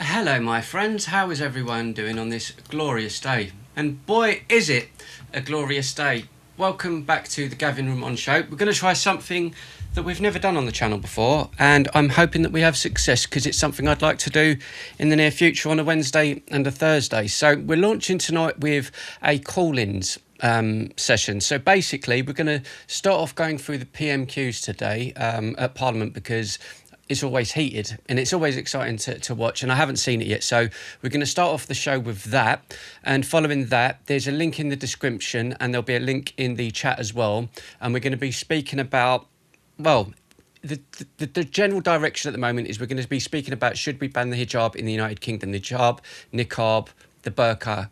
Hello my friends, how is everyone doing on this glorious day? And boy is it a glorious day. Welcome back to the Gavin Ramon Show. We're going to try something that we've never done on the channel before, and I'm hoping that we have success because it's something I'd like to do in the near future on a Wednesday and a Thursday. So we're launching tonight with a call-ins session. So basically we're going to start off going through the PMQs today at Parliament because it's always heated and it's always exciting to watch, and I haven't seen it yet, so we're going to start off the show with that, and following that there's a link in the description and there'll be a link in the chat as well, and we're going to be speaking about, well, the general direction at the moment is we're going to be speaking about should we ban the hijab in the United Kingdom, the hijab, niqab, the burqa,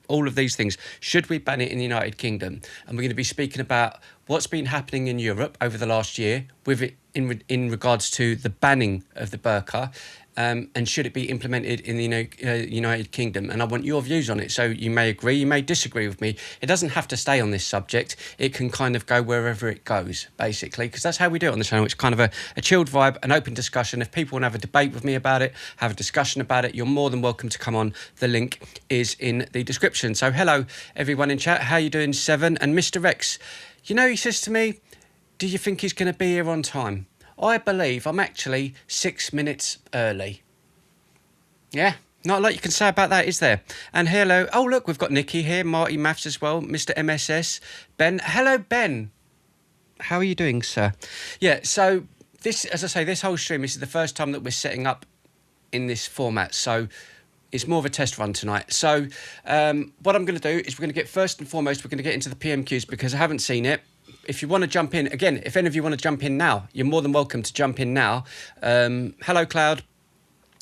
all of these things. Should we ban it in the United Kingdom? And we're going to be speaking about what's been happening in Europe over the last year with it in regards to the banning of the burqa, and should it be implemented in the United Kingdom? And I want your views on it. So you may agree, you may disagree with me. It doesn't have to stay on this subject. It can kind of go wherever it goes, basically, because that's how we do it on the channel. It's kind of a chilled vibe, an open discussion. If people want to have a debate with me about it, have a discussion about it, you're more than welcome to come on. The link is in the description. So hello, everyone in chat. How you doing, Seven? And Mr. Rex, you know, he says to me, do you think he's going to be here on time? I believe I'm actually 6 minutes early. Yeah, not a lot you can say about that, is there? And hello. Oh, look, we've got Nikki here, Marty Maths as well, Mr. MSS, Ben. Hello, Ben. How are you doing, sir? Yeah, so this, as I say, this whole stream, this is the first time that we're setting up in this format. So it's more of a test run tonight. So what I'm going to do is we're going to get, first and foremost, we're going to get into the PMQs because I haven't seen it. If you want to jump in, again, if any of you want to jump in now, you're more than welcome to jump in now. Hello, Cloud.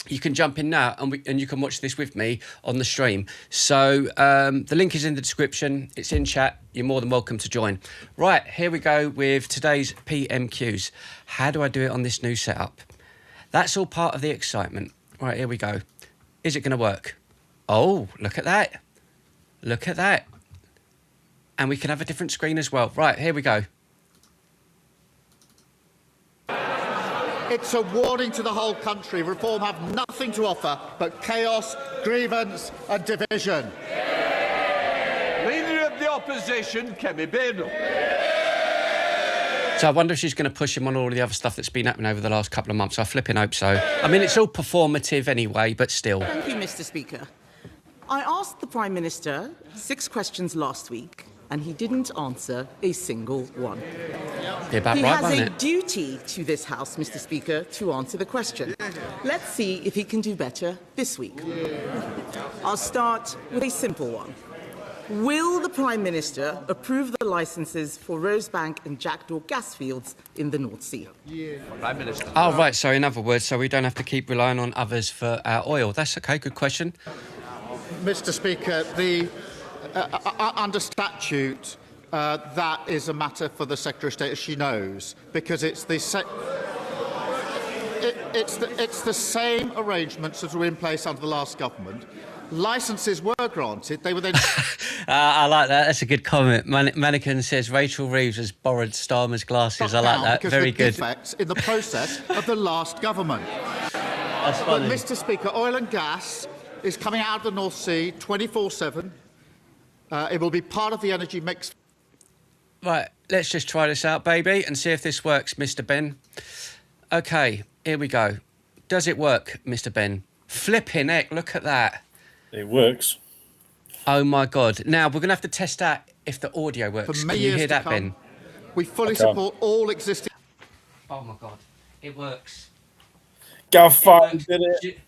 You can jump in now and you can watch this with me on the stream. So the link is in the description. It's in chat. You're more than welcome to join. Right, here we go with today's PMQs. How do I do it on this new setup? That's all part of the excitement. Right, here we go. Is it going to work? Oh, look at that. Look at that. And we can have a different screen as well. Right, here we go. It's a warning to the whole country. Reform have nothing to offer but chaos, grievance and division. Leader of the opposition, Kemi Beno. So I wonder if she's going to push him on all of the other stuff that's been happening over the last couple of months. I flipping hope so. I mean, it's all performative anyway, but still. Thank you, Mr. Speaker. I asked the Prime Minister 6 questions last week, and he didn't answer a single one. Be about He right, has won't a it? duty to this House, Mr. Speaker, to answer the question. Let's see if he can do better this week. I'll start with a simple one. Will the Prime Minister approve the licences for Rosebank and Jackdaw gas fields in the North Sea? Prime Minister. Oh, right. So in other words, so we don't have to keep relying on others for our oil. That's okay. Good question. Mr. Speaker, under statute, that is a matter for the Secretary of State, as she knows, because it's the same arrangements that were in place under the last government. Licences were granted. They were then. I like that. That's a good comment. Mannequin says Rachel Reeves has borrowed Starmer's glasses. I like that. Because Very of good. defects in the process of the last government. That's But, funny. Mr. Speaker, oil and gas is coming out of the North Sea 24/7. It will be part of the energy mix. Right, let's just try this out, baby, and see if this works, Mr. Ben. Okay, here we go. Does it work, Mr. Ben? Flipping heck, look at that. It works. Oh, my God. Now, we're going to have to test out if the audio works. For Can many you years hear to that, come. Ben? We fully I can. support all existing. Oh, my God. It works. Gav It Farm works. did it.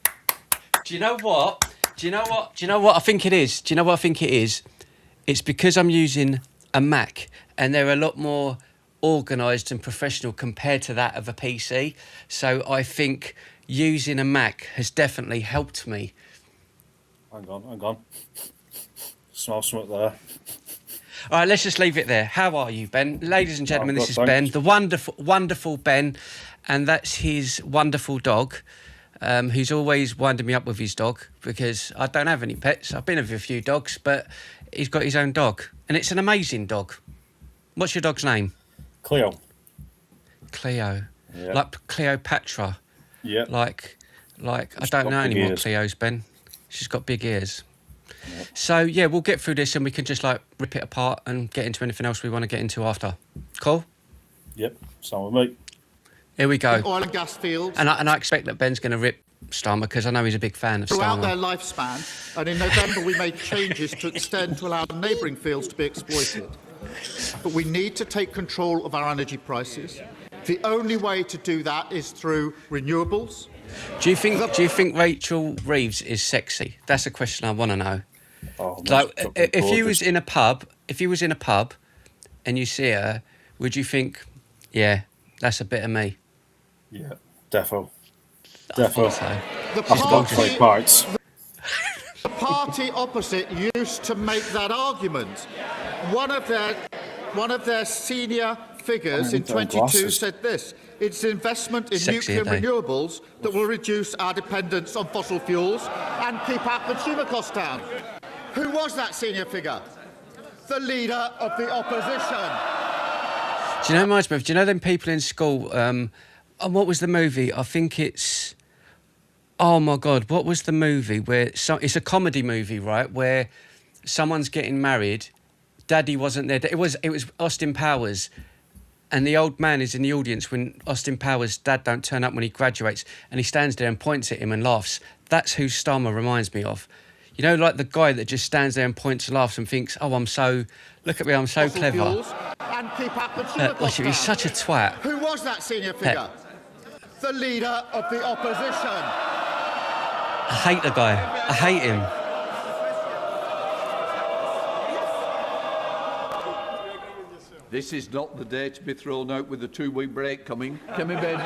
Do you know what? Do you know what I think it is? Do you know what I think it is? It's because I'm using a Mac and they're a lot more organised and professional compared to that of a PC. So I think using a Mac has definitely helped me. Hang on. Smell something there. All right, let's just leave it there. How are you, Ben? Ladies and gentlemen, Oh, this is good, Ben, thanks. the wonderful Ben, and that's his wonderful dog, who's always winding me up with his dog because I don't have any pets. I've been with a few dogs, but he's got his own dog, and it's an amazing dog. What's your dog's name? Cleo. Cleo. Yeah. Like Cleopatra. Yeah. Like like, I don't got know big anymore, ears. Cleo's, Ben. She's got big ears. So, yeah, we'll get through this and we can just, like, rip it apart and get into anything else we want to get into after. Cool? Yep, sound with me. Here we go. Oil and gas fields And I expect that Ben's going to rip Starmer because I know he's a big fan of throughout their Starmer. lifespan, and in November we made changes to extend to allow neighbouring fields to be exploited. But we need to take control of our energy prices. The only way to do that is through renewables. Do you think Rachel Reeves is sexy? That's a question I want to know. Oh, Like, that's if you was gorgeous. in a pub, and you see her, would you think, yeah, that's a bit of me? Yeah, defo. I think so. The That's about party, 20 bites. the party opposite used to make that argument. One of their senior figures in 22 glasses. said this: it's investment in Sexy, nuclear are they? renewables that will reduce our dependence on fossil fuels and keep our consumer costs down. Who was that senior figure? The leader of the opposition. Do you know, reminds me of, do you know them people in school? And what was the movie? I think it's. Oh my God! What was the movie where it's a comedy movie, right? Where someone's getting married, Daddy wasn't there. It was Austin Powers, and the old man is in the audience when Austin Powers' dad don't turn up when he graduates, and he stands there and points at him and laughs. That's who Starmer reminds me of. You know, like the guy that just stands there and points, laughs, and thinks, "Oh, look at me, I'm so Fossil clever." fuels and keep our consumer costs down. He's such a twat. Who was that senior figure? The leader of the opposition. I hate the guy. I hate him. This is not the day to be thrown out with a 2-week break coming. Can we, Ben?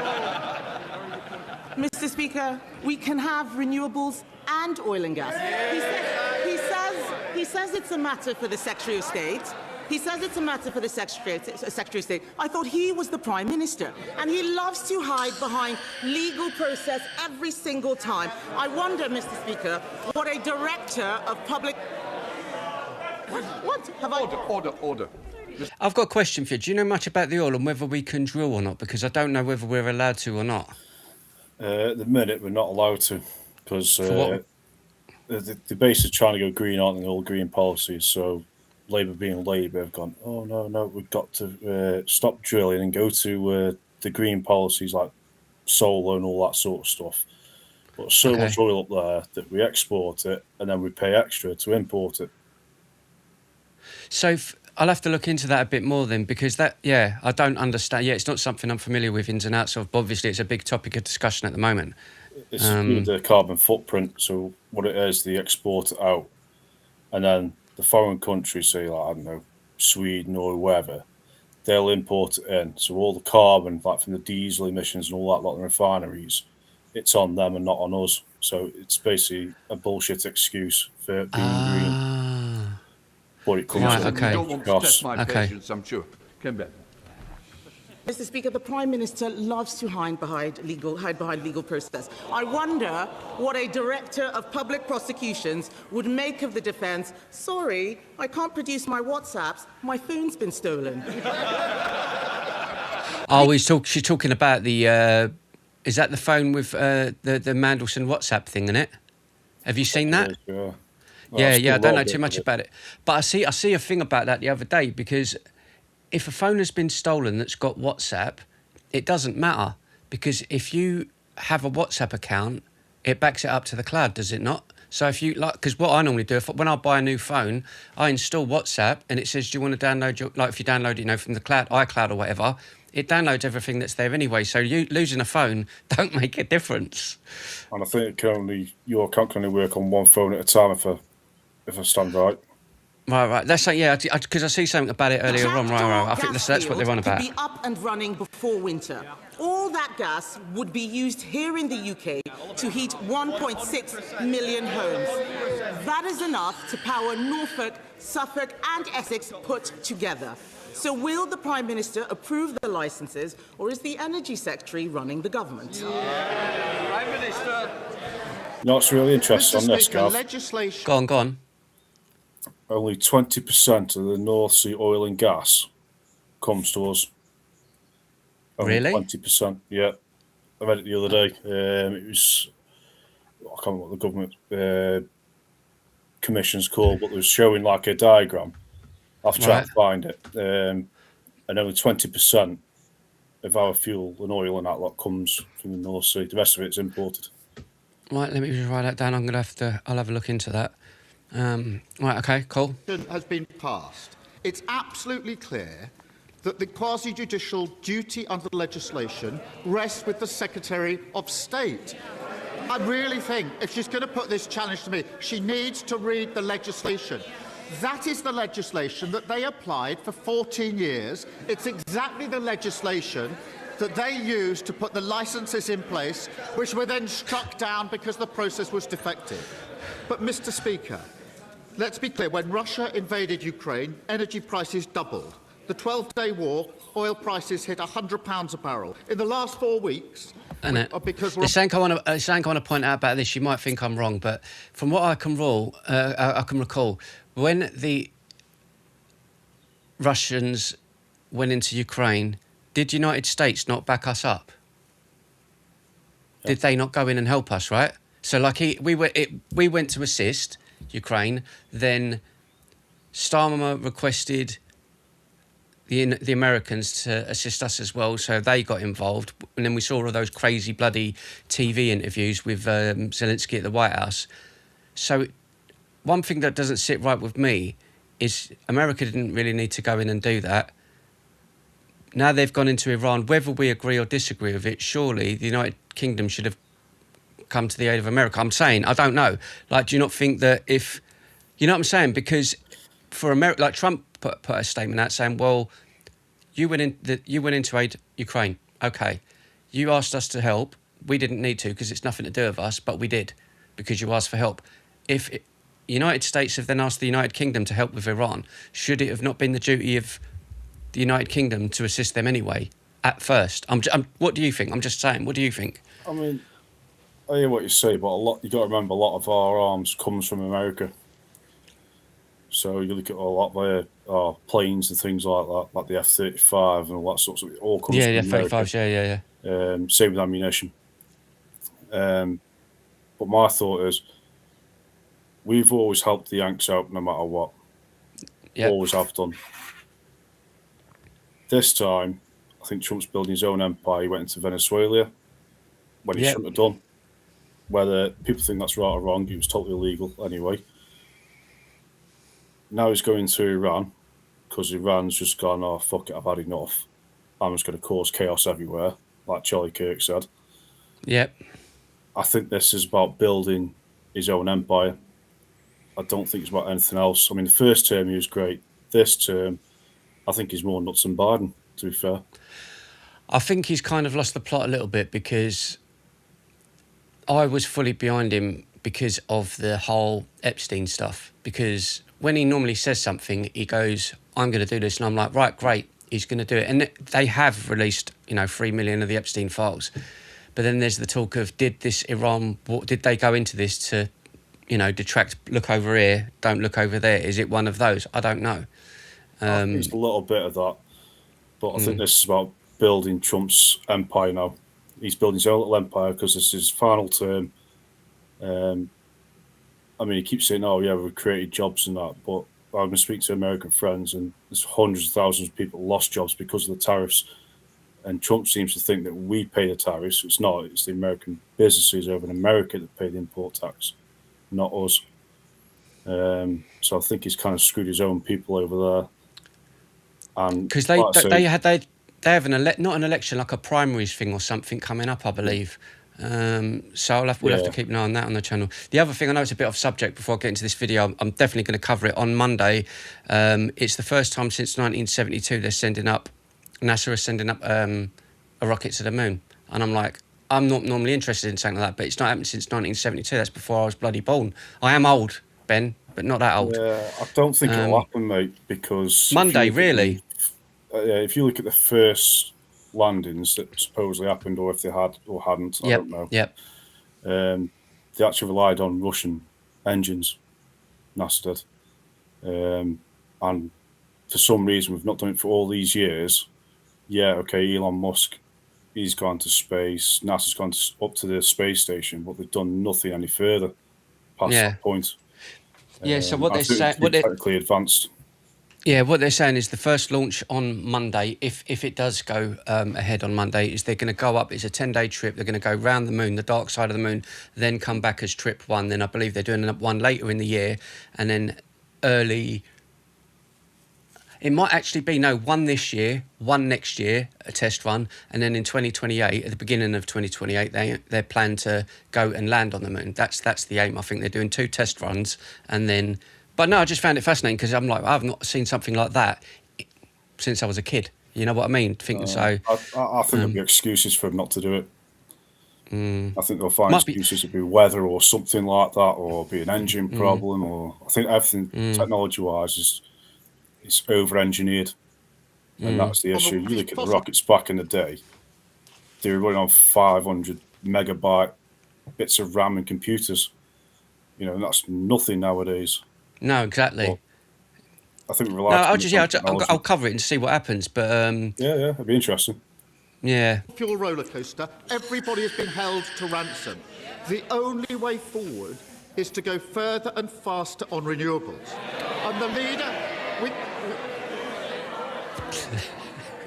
Mr. Speaker, we can have renewables and oil and gas. He says it's a matter for the Secretary of State. He says it's a matter for the Secretary of State. I thought he was the Prime Minister, and he loves to hide behind legal process every single time. I wonder, Mr. Speaker, what a Director of Public... What? Have I... Order. I've got a question for you. Do you know much about the oil and whether we can drill or not? Because I don't know whether we're allowed to or not. At the minute, we're not allowed to because what? the base is trying to go green, aren't they? All green policies. So Labour being Labour have gone, oh, no, we've got to stop drilling and go to the green policies like solar and all that sort of stuff. But there's so much oil up there that we export it and then we pay extra to import it. So I'll have to look into that a bit more then, because I don't understand. Yeah, it's not something I'm familiar with ins and outs of, but obviously it's a big topic of discussion at the moment. It's the carbon footprint. So what it is, they export it out, and then the foreign countries, say like, I don't know, Sweden or whoever, they'll import it in. So all the carbon, like from the diesel emissions and all that lot in refineries, it's on them and not on us. So it's basically a bullshit excuse for being green. But it comes Right, at okay. You don't want to test my Okay. patience, I'm sure. Can Ben? Mr. Speaker, the Prime Minister loves to hide behind legal process. I wonder what a Director of Public Prosecutions would make of the defence. Sorry, I can't produce my WhatsApps. My phone's been stolen. Oh, she's talking about the... is that the phone with the Mandelson WhatsApp thing in it? Have you seen that? Well, Yeah, still I don't know robbed too it, much but about it. But I see a thing about that the other day, because if a phone has been stolen that's got WhatsApp, it doesn't matter, because if you have a WhatsApp account, it backs it up to the cloud, does it not? So if you because what I normally do, when I buy a new phone, I install WhatsApp and it says, do you want to download if you download it, from the cloud, iCloud or whatever, it downloads everything that's there anyway. So you losing a phone don't make a difference. And I think your account can only work on one phone at a time if I stand right. Right. That's because I see something about it earlier on. Right. I think that's what they're on about. Could be up and running before winter. All that gas would be used here in the UK to heat 1.6 million homes. That is enough to power Norfolk, Suffolk and Essex put together. So will the Prime Minister approve the licences, or is the Energy Secretary running the government? Prime Minister. You know what's really interesting on Mr. this, Speaker, Gav? legislation... Go on. Only 20% of the North Sea oil and gas comes to us. Only Really? 20%, yeah. I read it the other day. It was I can't remember what the government commission's called, but they was showing like a diagram. I'll try to find it. And only 20% of our fuel and oil and that lot comes from the North Sea. The rest of it's imported. Right, let me just write that down. I'll have a look into that. Right, okay, cool. Has been passed. It's absolutely clear that the quasi-judicial duty under legislation rests with the Secretary of State. I really think if she's going to put this challenge to me, she needs to read the legislation. That is the legislation that they applied for 14 years. It's exactly the legislation that they used to put the licences in place, which were then struck down because the process was defective. But, Mr. Speaker, let's be clear. When Russia invaded Ukraine, energy prices doubled. The 12-day war, oil prices hit £100 a barrel. In the last 4 weeks, because there's something I want to point out about this. You might think I'm wrong, but from what I can recall, when the Russians went into Ukraine, did United States not back us up? Yeah. Did they not go in and help us? Right. So, like we went to assist Ukraine. Then Starmer requested the Americans to assist us as well, so they got involved. And then we saw all those crazy bloody TV interviews with Zelensky at the White House. So one thing that doesn't sit right with me is America didn't really need to go in and do that. Now they've gone into Iran, whether we agree or disagree with it, surely the United Kingdom should have come to the aid of America. I'm saying, I don't know. Like, do you not think that if... You know what I'm saying? Because for America, like Trump put a statement out saying, well, you went in to aid Ukraine. Okay. You asked us to help. We didn't need to because it's nothing to do with us, but we did because you asked for help. If United States have then asked the United Kingdom to help with Iran, should it have not been the duty of the United Kingdom to assist them anyway at first? What do you think? I'm just saying, what do you think? I mean, I hear what you say, but you got to remember a lot of our arms comes from America. So you look at a lot of our planes and things like that, like the F-35 and all that sort of stuff. It all comes from America. F-35s, yeah. Same with ammunition. But my thought is, we've always helped the Yanks out no matter what. Yep. Always have done. This time, I think Trump's building his own empire. He went into Venezuela when he shouldn't have done. Whether people think that's right or wrong, it was totally illegal anyway. Now he's going to Iran because Iran's just gone, oh, fuck it, I've had enough. I'm just going to cause chaos everywhere, like Charlie Kirk said. Yep. I think this is about building his own empire. I don't think it's about anything else. I mean, the first term he was great. This term, I think he's more nuts than Biden, to be fair. I think he's kind of lost the plot a little bit because I was fully behind him because of the whole Epstein stuff. Because when he normally says something, he goes, I'm going to do this. And I'm like, right, great, he's going to do it. And they have released, 3 million of the Epstein files. But then there's the talk of, did they go into this to, detract, look over here, don't look over there? Is it one of those? I don't know. I think it's a little bit of that. But I think this is about building Trump's empire now. He's building his own little empire because this is his final term. He keeps saying, oh, yeah, we've created jobs and that. But I've been speaking to American friends and there's hundreds of thousands of people lost jobs because of the tariffs. And Trump seems to think that we pay the tariffs. It's not. It's the American businesses over in America that pay the import tax, not us. So I think he's kind of screwed his own people over there. And because they have not an election, like a primaries thing or something coming up, I believe. So we'll have to keep an eye on that on the channel. The other thing, I know it's a bit off subject before I get into this video, I'm definitely going to cover it on Monday. It's the first time since 1972 NASA is sending up a rocket to the moon. And I'm like, I'm not normally interested in something like that, but it's not happened since 1972. That's before I was bloody born. I am old, Ben, but not that old. Yeah, I don't think it'll happen, mate, because... Monday, really? If you look at the first landings that supposedly happened, or if they had or hadn't, I don't know. Yep. They actually relied on Russian engines, NASA did. And for some reason, we've not done it for all these years. Yeah, okay, Elon Musk, he's gone to space. NASA's gone up to the space station, but they've done nothing any further past that point. Yeah. So what I they're think saying, it's technically advanced. Yeah, what they're saying is the first launch on Monday, if it does go ahead on Monday, is they're going to go up. It's a 10-day trip. They're going to go round the moon, the dark side of the moon, then come back as trip 1. Then I believe they're doing one later in the year, and then early. It might actually be one this year, one next year, a test run, and then in 2028, at the beginning of 2028, they plan to go and land on the moon. That's the aim. I think they're doing 2 test runs, and then. But no, I just found it fascinating because I'm like, I've not seen something like that since I was a kid. You know what I mean? Thinking so. I think there'll be excuses for them not to do it. I think they'll find excuses to be weather or something like that, or be an engine problem, or I think everything technology-wise is over-engineered, and that's the issue. You look at the rockets back in the day; they were running on 500 megabyte bits of RAM and computers. And that's nothing nowadays. No, exactly. Well, I think we're I'll cover it and see what happens. But yeah, it'd be interesting. Yeah. Fuel roller coaster. Everybody has been held to ransom. The only way forward is to go further and faster on renewables. And the leader,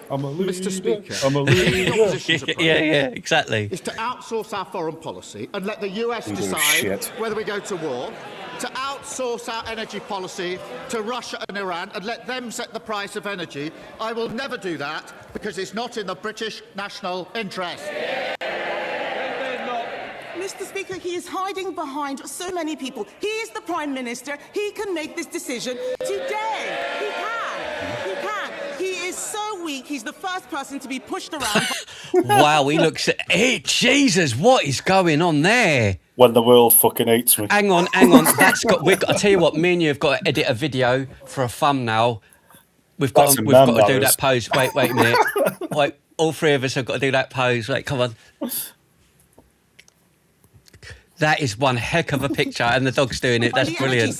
Mr. Speaker, I'm a leader. Yeah, exactly. Is to outsource our foreign policy and let the US decide whether we go to war, to outsource our energy policy to Russia and Iran and let them set the price of energy. I will never do that because it's not in the British national interest. Mr. Speaker, he is hiding behind so many people. He is the Prime Minister. He can make this decision today. He can. He is so weak. He's the first person to be pushed around. Wow, he looks. Hey, Jesus, what is going on there? When the world fucking hates me. Hang on. I tell you what, me and you have got to edit a video for a thumbnail. We've got to do that pose. Wait a minute. Wait, all 3 of us have got to do that pose. Wait, come on. That is one heck of a picture, and the dog's doing it. That's brilliant.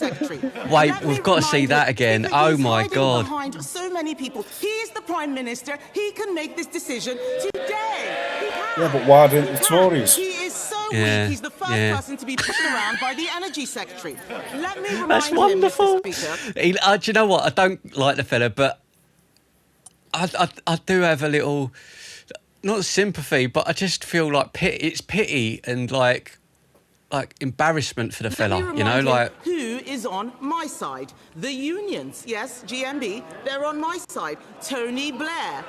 Wait, we've got to see that again. Oh my God! Behind so many people. He is the Prime Minister. He can make this decision today. Yeah, but why didn't the Tories? He is so weak. He's the first person to be pushed around by the Energy Secretary. Let me remind That's wonderful. him, Mr. Speaker. Do you know what? I don't like the fella, but I do have a little, not sympathy, but I just feel like it's pity and like embarrassment for the fella, who is on my side? The unions, yes, GMB, they're on my side. Tony Blair.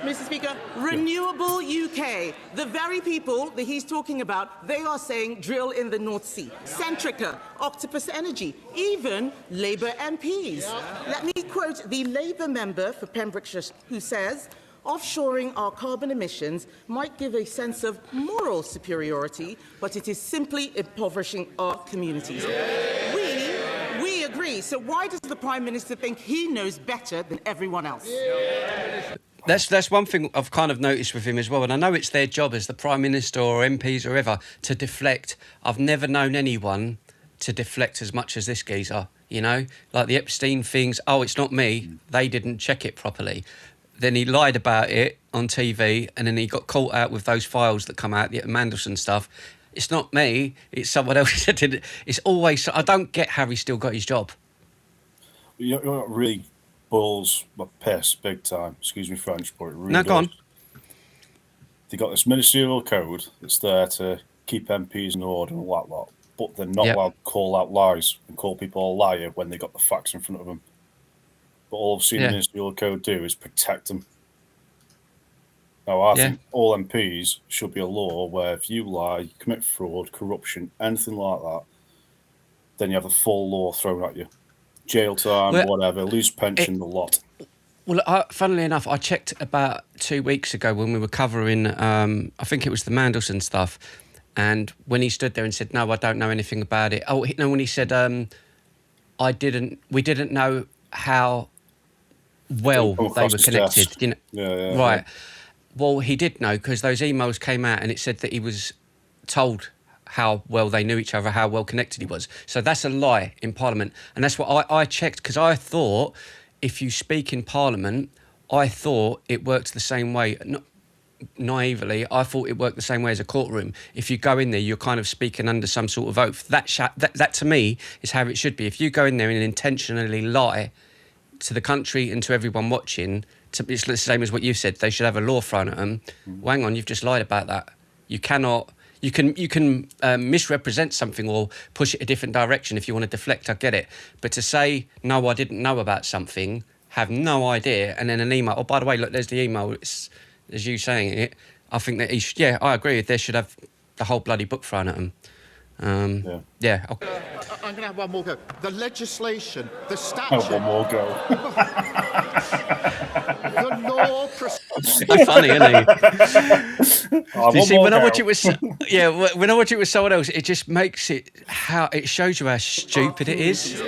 Mr. Speaker, Renewable UK, the very people that he's talking about, they are saying drill in the North Sea. Centrica, Octopus Energy, even Labour MPs. Let me quote the Labour member for Pembrokeshire who says, offshoring our carbon emissions might give a sense of moral superiority, but it is simply impoverishing our communities. We agree. So why does the Prime Minister think he knows better than everyone else? That's one thing I've kind of noticed with him as well, and I know it's their job as the Prime Minister or MPs or whoever to deflect. I've never known anyone to deflect as much as this geezer, like the Epstein things. Oh, it's not me. They didn't check it properly. Then he lied about it on TV, and then he got caught out with those files that come out, the Mandelson stuff. It's not me, it's someone else that did it. It's always... I don't get how he still got his job. You know what really boils my piss big time? Excuse me, French, but it really does. Go on. They got this ministerial code that's there to keep MPs in order and all that lot, but they're not allowed to call out lies and call people a liar when they got the facts in front of them. But all I've seen the ministerial code do is protect them. Now, I think all MPs should be a law where if you lie, commit fraud, corruption, anything like that, then you have the full law thrown at you. Jail time, whatever, lose pension, the lot. Well, funnily enough, I checked about 2 weeks ago when we were covering, I think it was the Mandelson stuff, and when he stood there and said, no, I don't know anything about it. Oh, no, when he said, we didn't know how well they were connected. Right. Well, he did know because those emails came out and it said that he was told how well they knew each other, how well connected he was. So that's a lie in Parliament. And that's what I checked because I thought if you speak in Parliament, I thought it worked the same way. naively, I thought it worked the same way as a courtroom. If you go in there, you're kind of speaking under some sort of oath. That to me is how it should be. If you go in there and intentionally lie to the country and to everyone watching, it's the same as what you said. They should have a law thrown at them. Well, hang on, you've just lied about that. You cannot. You can misrepresent something or push it a different direction if you want to deflect. I get it, but to say no, I didn't know about something, have no idea, and then an email. Oh, by the way, look, there's the email. It's as you saying it. I think that I agree. They should have the whole bloody book thrown at them. Yeah. Okay. I'm going to have one more go. The legislation, the statute... Oh, one more go. The law... So funny, isn't he? You see, when I watch it with someone else, it just makes it... It shows you how stupid it is.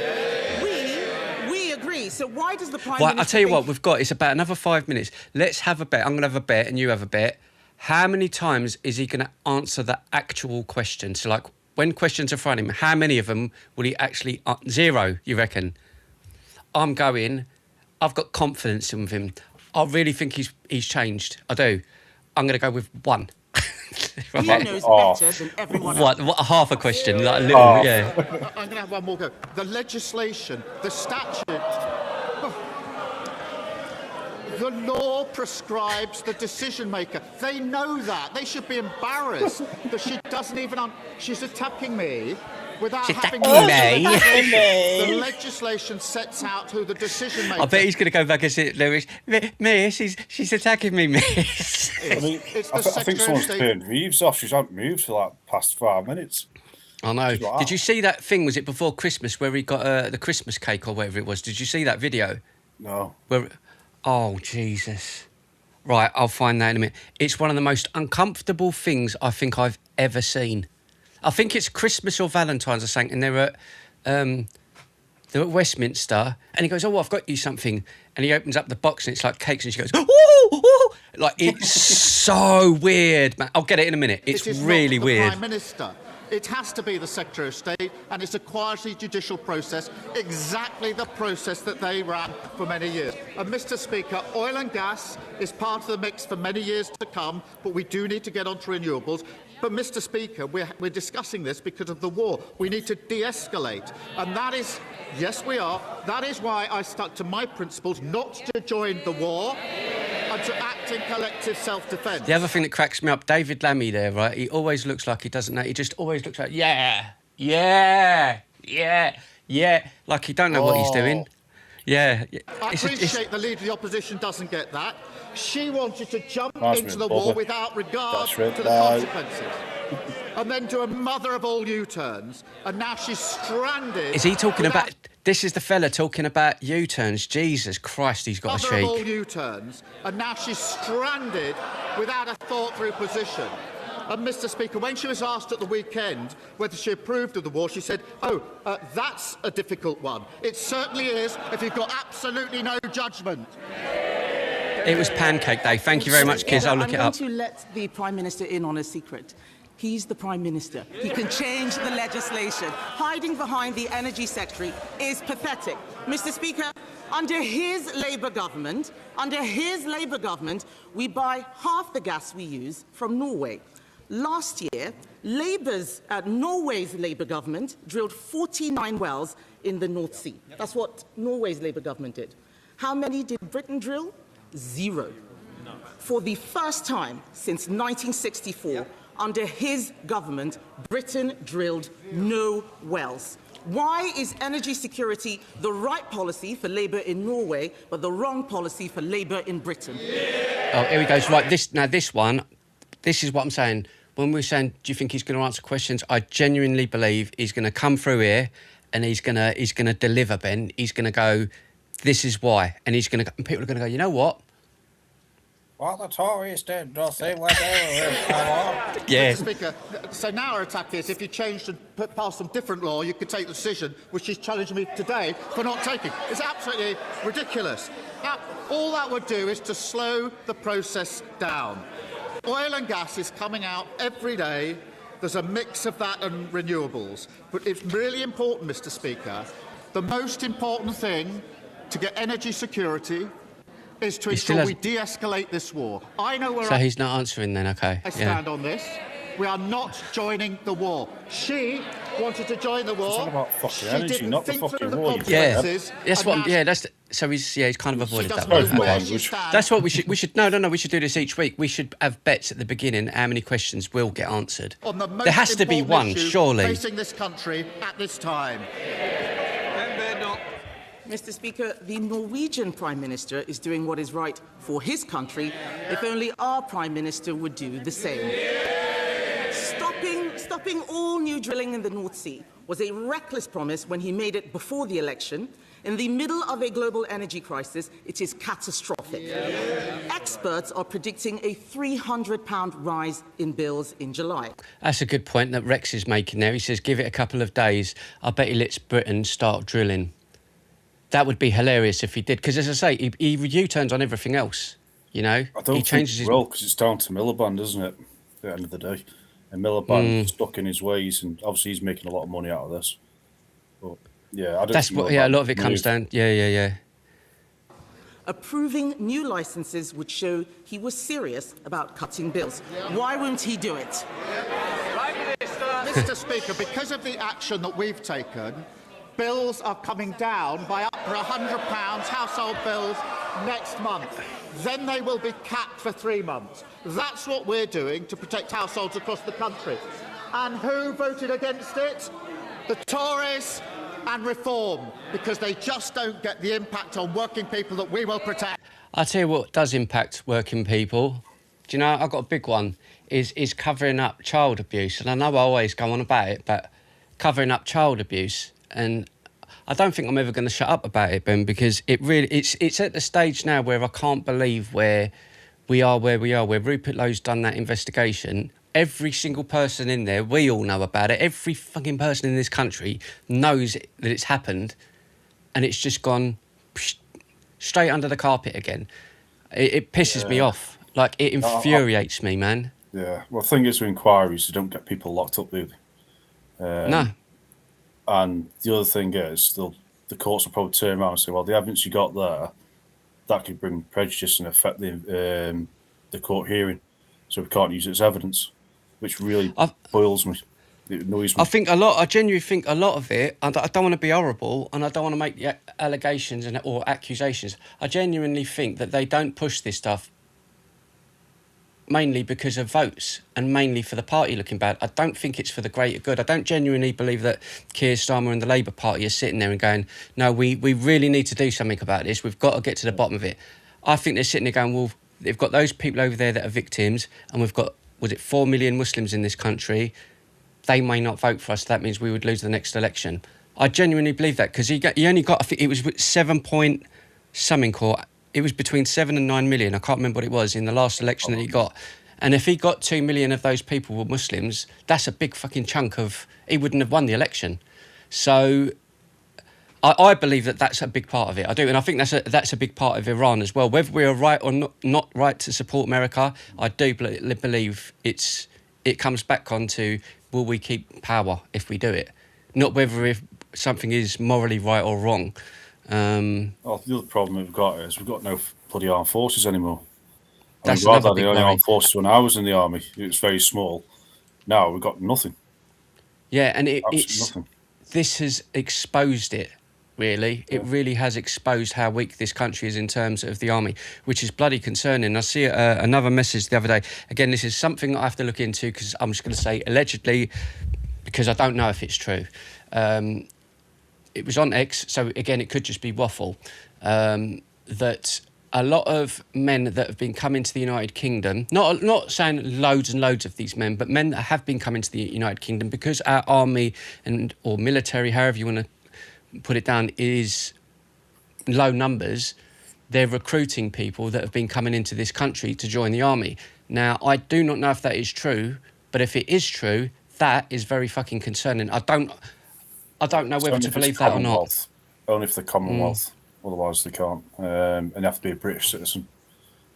We agree. So why does the Prime Well, Minister I'll tell you what, we've got... It's about another 5 minutes. Let's have a bet. I'm going to have a bet and you have a bet. How many times is he going to answer the actual question? So, like... When questions are thrown at him, how many of them will he actually... 0, you reckon? I've got confidence in him. I really think he's changed. I do. I'm going to go with 1. He knows better than everyone else. What, half a question? Like a little, yeah. I'm going to have one more go. The legislation, the statute... The law prescribes the decision maker. They know that. They should be embarrassed that she doesn't even... She's attacking me without having... The legislation sets out who the decision maker... I bet he's going to go back and say, Lewis, Miss, she's attacking me, Miss. I think someone's turned Reeves off. She's not moved for like past 5 minutes. I know. Did you see that thing? Was it before Christmas where he got the Christmas cake or whatever it was? Did you see that video? No. Oh, Jesus. Right, I'll find that in a minute. It's one of the most uncomfortable things I think I've ever seen. I think it's Christmas or Valentine's or something, and they're at Westminster, and he goes, oh, I've got you something. And he opens up the box, and it's like cakes, and she goes, ooh! Like, it's so weird, man. I'll get it in a minute. It's really weird. Prime Minister. It has to be the Secretary of State, and it's a quasi-judicial process, exactly the process that they ran for many years. And, Mr. Speaker, oil and gas is part of the mix for many years to come, but we do need to get onto renewables. But, Mr. Speaker, we're discussing this because of the war. We need to de-escalate, and that is, yes, we are. That is why I stuck to my principles not to join the war and to act in collective self-defence. The other thing that cracks me up, David Lammy there, right? He always looks like he doesn't know. He just always looks like, yeah, like he don't know what he's doing. Yeah. I appreciate the Leader of the Opposition doesn't get that. She wanted to jump into the war without regard to the consequences. And then do a mother of all U-turns. And now she's stranded. Is he talking about... This is the fella talking about U-turns. Jesus Christ, he's got a cheek. Mother of all U-turns. And now she's stranded without a thought-through position. And, Mr. Speaker, when she was asked at the weekend whether she approved of the war, she said, that's a difficult one. It certainly is if you've got absolutely no judgment. It was Pancake Day. Thank you very much, kids. I'll look it up. I'm going to let the Prime Minister in on a secret. He's the Prime Minister. He can change the legislation. Hiding behind the Energy Secretary is pathetic. Mr. Speaker, under his Labour government, we buy half the gas we use from Norway. Last year, Norway's Labour government drilled 49 wells in the North Sea. That's what Norway's Labour government did. How many did Britain drill? 0. For the first time since 1964, under his government, Britain drilled no wells. Why is energy security the right policy for Labour in Norway, but the wrong policy for Labour in Britain? Oh, here he goes. Right, this is what I'm saying. When we're saying, do you think he's going to answer questions? I genuinely believe he's going to come through here and he's going to deliver, Ben. He's going to go, this is why. And people are going to go, you know what? Well, the Tories did nothing when they were in power. Yeah. Mr. Speaker, so now our attack is if you changed and passed some different law, you could take the decision, which she's challenging me today for not taking. It's absolutely ridiculous. Now, all that would do is to slow the process down. Oil and gas is coming out every day. There's a mix of that and renewables. But it's really important, Mr. Speaker, the most important thing to get energy security is to He still ensure we has- de-escalate this war. I know where So he's not answering then, okay. I stand on this. We are not joining the war. She wanted to join the war. It's all about fucking She energy, didn't not the think fucking through the war, you Yeah, consequences, that's and what. now Yeah, that's. So he's kind of she avoided that doesn't one. know Both my where she language. stands. That's what we should. No. We should do this each week. We should have bets at the beginning. How many questions will get answered? On the most There has to be important one, issue surely. facing this country at this time. Mr. Speaker, the Norwegian Prime Minister is doing what is right for his country if only our Prime Minister would do the same. Stopping all new drilling in the North Sea was a reckless promise when he made it before the election. In the middle of a global energy crisis, it is catastrophic. Experts are predicting a £300 rise in bills in July. That's a good point that Rex is making there. He says, give it a couple of days. I bet he lets Britain start drilling. That would be hilarious if he did. Because, as I say, he U-turns on everything else, you know? I don't he think changes he his... will, because it's down to Miliband, isn't it? At the end of the day. And Miliband stuck in his ways, and obviously he's making a lot of money out of this. But, yeah, I don't That's think what... Yeah, a Miliband lot of it comes move. down... Yeah. Approving new licenses would show he was serious about cutting bills. Why won't he do it? Mr. Speaker, because of the action that we've taken, bills are coming down by up to £100, household bills, next month. Then they will be capped for 3 months. That's what we're doing to protect households across the country. And who voted against it? The Tories and Reform, because they just don't get the impact on working people that we will protect. I'll tell you what does impact working people. Do you know, I've got a big one, is covering up child abuse. And I know I always go on about it, but covering up child abuse. And I don't think I'm ever going to shut up about it, Ben, because it's at the stage now where I can't believe where we are, where Rupert Lowe's done that investigation. Every single person in there, we all know about it. Every fucking person in this country knows that it's happened, and it's just gone straight under the carpet again. It pisses me off. Like, it infuriates me, man. Yeah, well, the thing is with inquiries, you don't get people locked up, do they? No. And the other thing is, the courts will probably turn around and say, well, the evidence you got there, that could bring prejudice and affect the court hearing. So we can't use it as evidence, which really boils me. It annoys me. I genuinely think a lot of it, and I don't want to be horrible, and I don't want to make the allegations or accusations. I genuinely think that they don't push this stuff mainly because of votes and mainly for the party looking bad. I don't think it's for the greater good. I don't genuinely believe that Keir Starmer and the Labour Party are sitting there and going, no, we really need to do something about this. We've got to get to the bottom of it. I think they're sitting there going, well, they've got those people over there that are victims, and we've got, 4 million Muslims in this country. They may not vote for us. That means we would lose the next election. I genuinely believe that, because he only got, I think it was 7 point something, or it was between 7 and 9 million. I can't remember what it was in the last election that he got. And if he got 2 million of those people were Muslims, that's a big fucking chunk of... He wouldn't have won the election. So I believe that that's a big part of it. I do, and I think that's a big part of Iran as well. Whether we are right or not right to support America, I do believe it comes back onto, will we keep power if we do it? Not whether if something is morally right or wrong. Well, the other problem we've got is we've got no bloody armed forces anymore. That's rather another big the only worry. armed forces when I was in the army, it was very small. Now we've got nothing. Yeah, and Absolutely it's nothing. this has exposed it. Really, it really has exposed how weak this country is in terms of the army, which is bloody concerning. I see another message the other day. Again, this is something I have to look into, because I'm just going to say allegedly, because I don't know if it's true. It was on X, so again, it could just be waffle. That a lot of men that have been coming to the United Kingdom, not saying loads and loads of these men, but men that have been coming to the United Kingdom, because our army or military, however you want to put it down, is low numbers, they're recruiting people that have been coming into this country to join the army. Now, I do not know if that is true, but if it is true, that is very fucking concerning. I don't know whether to believe that or not. Only if they're Commonwealth, otherwise they can't. And they have to be a British citizen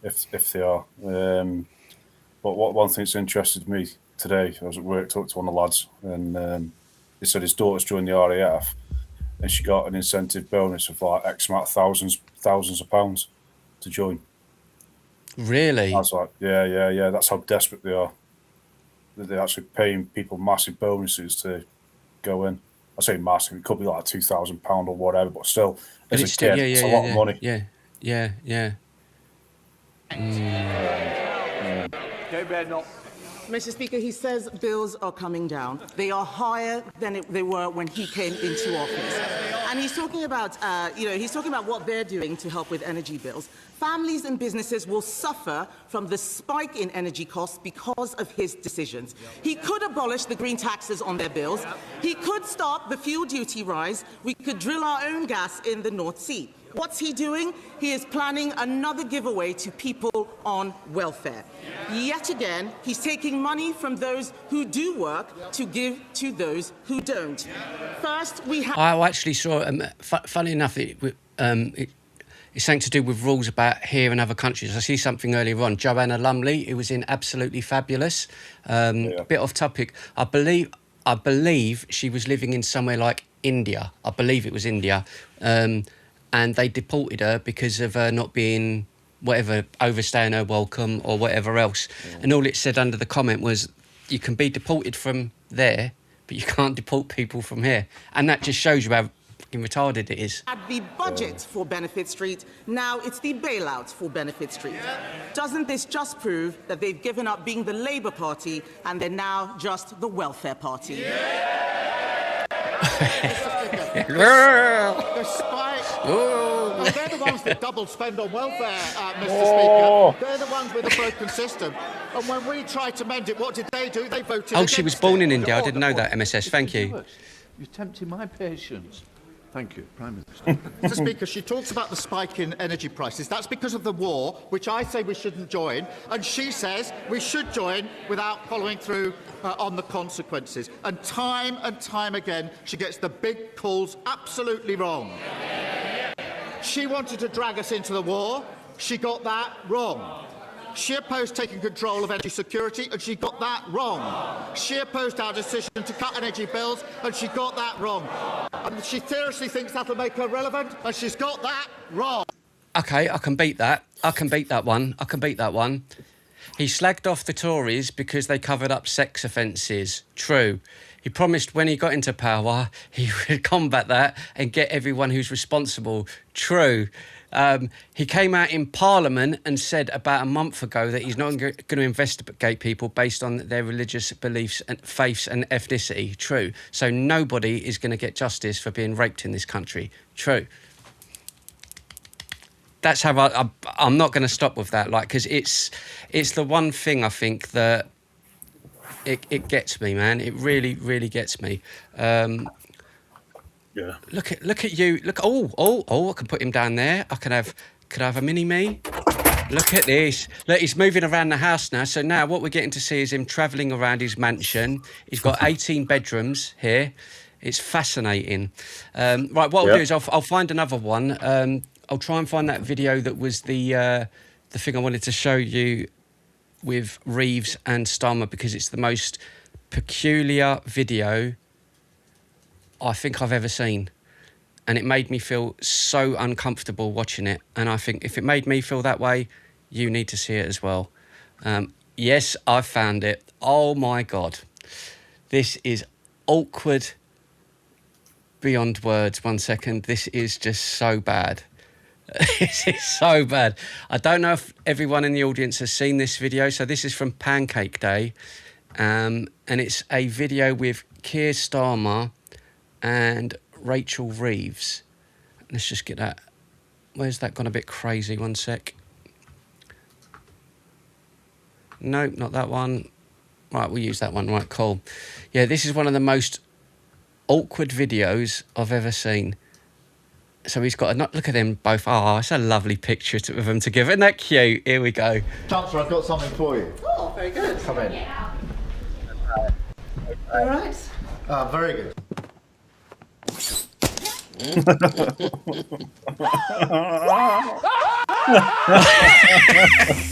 if they are. But one thing that's interested me today, I was at work, talked to one of the lads, and he said his daughter's joined the RAF, and she got an incentive bonus of like X amount of thousands of pounds. to join. Really? I was like, yeah. That's how desperate they are. They're actually paying people massive bonuses to go in. I say massive; it could be like £2,000 or whatever, but still, as a kid, it's a lot of money. Yeah. Mr. Speaker, he says bills are coming down. They are higher than they were when he came into office. And he's talking about, he's talking about what they're doing to help with energy bills. Families and businesses will suffer from the spike in energy costs because of his decisions. He could abolish the green taxes on their bills. He could stop the fuel duty rise. We could drill our own gas in the North Sea. What's he doing? He is planning another giveaway to people on welfare. Yet again, he's taking money from those who do work to give to those who don't. First, we have... I actually saw, funny enough, it's something to do with rules about here and other countries. I see something earlier on. Joanna Lumley, who was in Absolutely Fabulous. Bit off topic. I believe she was living in somewhere like India. I believe it was India. And they deported her because of her not being, whatever, overstaying her welcome or whatever else. And all it said under the comment was, you can be deported from there, but you can't deport people from here. And that just shows you how fucking retarded it is. At the budget for Benefit Street, now it's the bailout for Benefit Street. Doesn't this just prove that they've given up being the Labour Party and they're now just the Welfare Party? They're the ones that double spend on welfare, Mr. Speaker. They're the ones with a broken system. And when we tried to mend it, what did they do? They voted Oh, she was born in India. I Oh, didn't know that, MSS. Thank you. You're tempting my patience. Thank you, Prime Minister. Mr. Speaker, she talks about the spike in energy prices. That's because of the war, which I say we shouldn't join, and she says we should join without following through on the consequences. And time again, she gets the big calls absolutely wrong. She wanted to drag us into the war. She got that wrong. She opposed taking control of energy security, and she got that wrong. She opposed our decision to cut energy bills, and she got that wrong. And she seriously thinks that'll make her relevant, and she's got that wrong. OK, I can beat that. I can beat that one. He slagged off the Tories because they covered up sex offences. True. He promised when he got into power he would combat that and get everyone who's responsible. True. He came out in Parliament and said about a month ago that he's not going to investigate people based on their religious beliefs and faiths and ethnicity. True. So nobody is going to get justice for being raped in this country. True. That's how I'm not going to stop with that, like, because it's the one thing I think that it gets me, man. It really, really gets me. Yeah. Look at you. Look. Oh! I can put him down there. Could I have a mini me? Look at this. Look, he's moving around the house now. So now what we're getting to see is him travelling around his mansion. He's got 18 bedrooms here. It's fascinating. Right, what I'll do is I'll find another one. I'll try and find that video that was the thing I wanted to show you with Reeves and Starmer, because it's the most peculiar video I think I've ever seen. And it made me feel so uncomfortable watching it. And I think if it made me feel that way, you need to see it as well. Yes, I've found it. Oh my God. This is awkward beyond words. 1 second. This is just so bad. This is so bad. I don't know if everyone in the audience has seen this video. So this is from Pancake Day. And it's a video with Keir Starmer and Rachel Reeves. Let's just get that. Where's that gone a bit crazy? 1 sec. Nope, not that one. Right, we'll use that one. Right, cool. Yeah, this is one of the most awkward videos I've ever seen. So he's got a... Look at them both. Oh, it's a lovely picture of them together. Isn't that cute? Here we go. Chancellor, I've got something for you. Oh, very good. Come in. All right. Very good.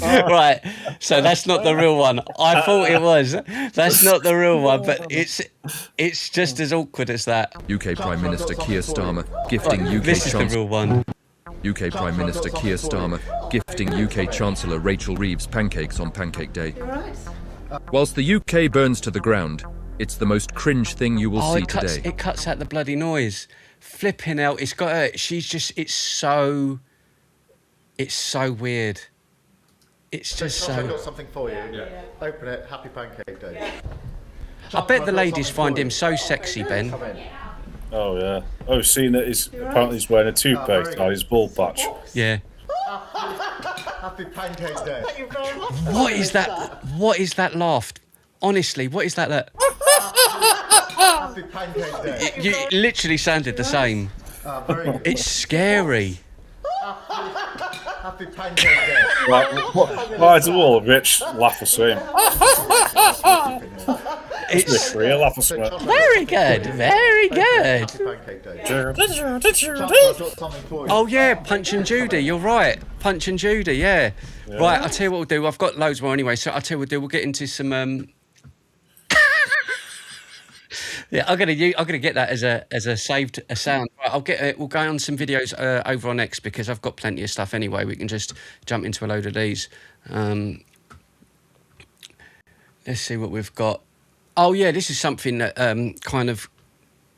Right, so that's not the real one. I thought it was. That's not the real one, but it's just as awkward as that. UK Prime Minister Keir Starmer gifting UK This is the real one. UK Prime Minister Keir Starmer gifting UK Chancellor Rachel Reeves pancakes on Pancake Day. Whilst the UK burns to the ground, it's the most cringe thing you will see today. It cuts out the bloody noise. Flipping out. It's got her. She's just. It's so weird. It's just so. I've got something for you. Yeah. Open it. Happy Pancake Day. I bet the ladies find him so sexy, Ben. Oh yeah. Oh, seen that apparently he's wearing a toupee on his bald patch. Yeah. Happy Pancake Day. What is that? What is that laugh? Honestly, what is that? Happy Pancake Day. You literally sounded the same. Very good. It's scary. Happy Pancake Day. Why do all rich laugh the same? It's real laugh the same. very good. Very good. Happy Pancake Day. I've I've got something for you. Oh yeah, Punch and Judy. You're right. Punch and Judy. Yeah. Right. I'll tell you what we'll do. I've got loads more anyway. So I'll tell you what we'll do. We'll get into some. Yeah, I'm gonna get that as a saved sound. Right, I'll get it. We'll go on some videos over on X because I've got plenty of stuff anyway. We can just jump into a load of these. Let's see what we've got. Oh yeah, this is something that kind of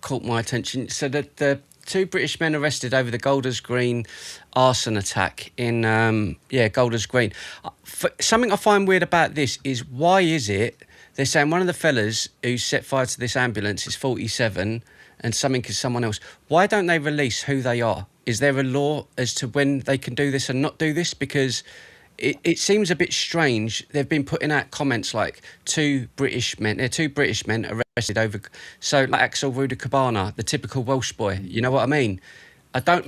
caught my attention. So the 2 British men arrested over the Golders Green arson attack in Golders Green. Something I find weird about this is why is it they're saying one of the fellas who set fire to this ambulance is 47 and something is someone else. Why don't they release who they are? Is there a law as to when they can do this and not do this? Because it seems a bit strange. They've been putting out comments like 2 British men arrested over. So like Axel Rudacabana, the typical Welsh boy. You know what I mean? I don't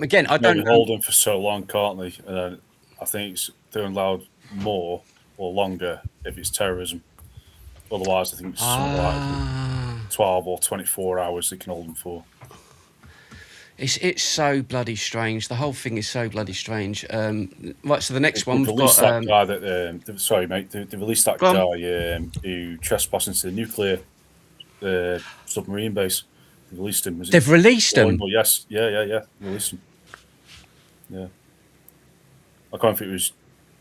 hold them for so long, can't they? And then I think they're allowed more or longer if it's terrorism. Otherwise, I think it's something like 12 or 24 hours they can hold them for. It's so bloody strange. The whole thing is so bloody strange. Right, so the next one They we've got. that guy that sorry, mate. They released that guy who trespassed into the nuclear submarine base. They released him. They've released him. Well, yes, yeah. Released him. Yeah. I can't think it was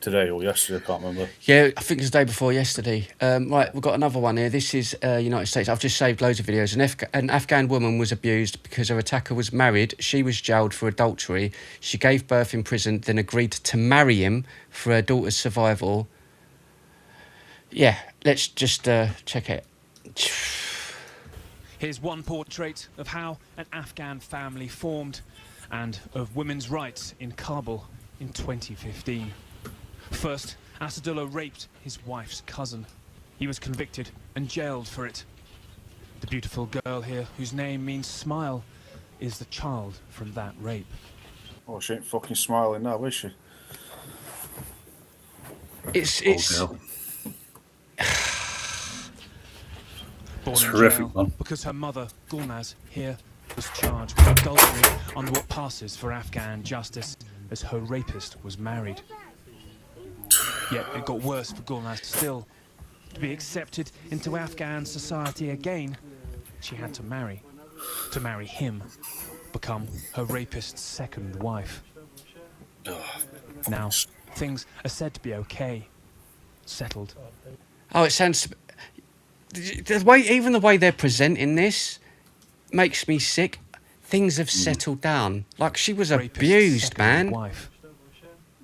today or yesterday. I can't remember. Yeah, I think it was the day before yesterday. Right, we've got another one here. This is United States. I've just saved loads of videos. An Afghan woman was abused because her attacker was married. She was jailed for adultery. She gave birth in prison, then agreed to marry him for her daughter's survival. Yeah, let's just check it. Here's one portrait of how an Afghan family formed and of women's rights in Kabul in 2015. First, Asadullah raped his wife's cousin. He was convicted and jailed for it. The beautiful girl here, whose name means smile, is the child from that rape. Oh, she ain't fucking smiling now, is she? It's Born in horrific, jail man. because her mother, Gulnaz, here was charged with adultery under what passes for Afghan justice as her rapist was married. Yet it got worse for Gulnaz still. To be accepted into Afghan society again, she had to marry. To marry him, become her rapist's second wife. Now, things are said to be okay. Settled. Oh, it sounds. Even the way they're presenting this makes me sick. Things have settled down. Like she was abused, man. Wife.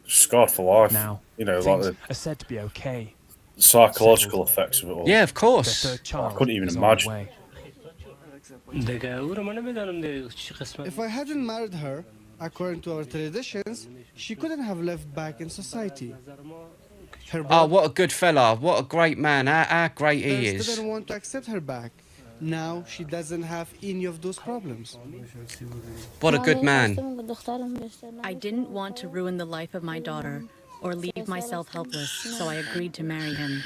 Scarred for life. Now, you know, things like are said to be okay. the psychological effects of it all. Yeah, of course. Their third child I couldn't even is on the imagine. way. If I hadn't married her, according to our traditions, she couldn't have lived back in society. Her Oh, what a good fella. What a great man. How great he parents is. didn't want to accept her back. Now she doesn't have any of those problems. What a good man. I didn't want to ruin the life of my daughter or leave myself helpless, so I agreed to marry him.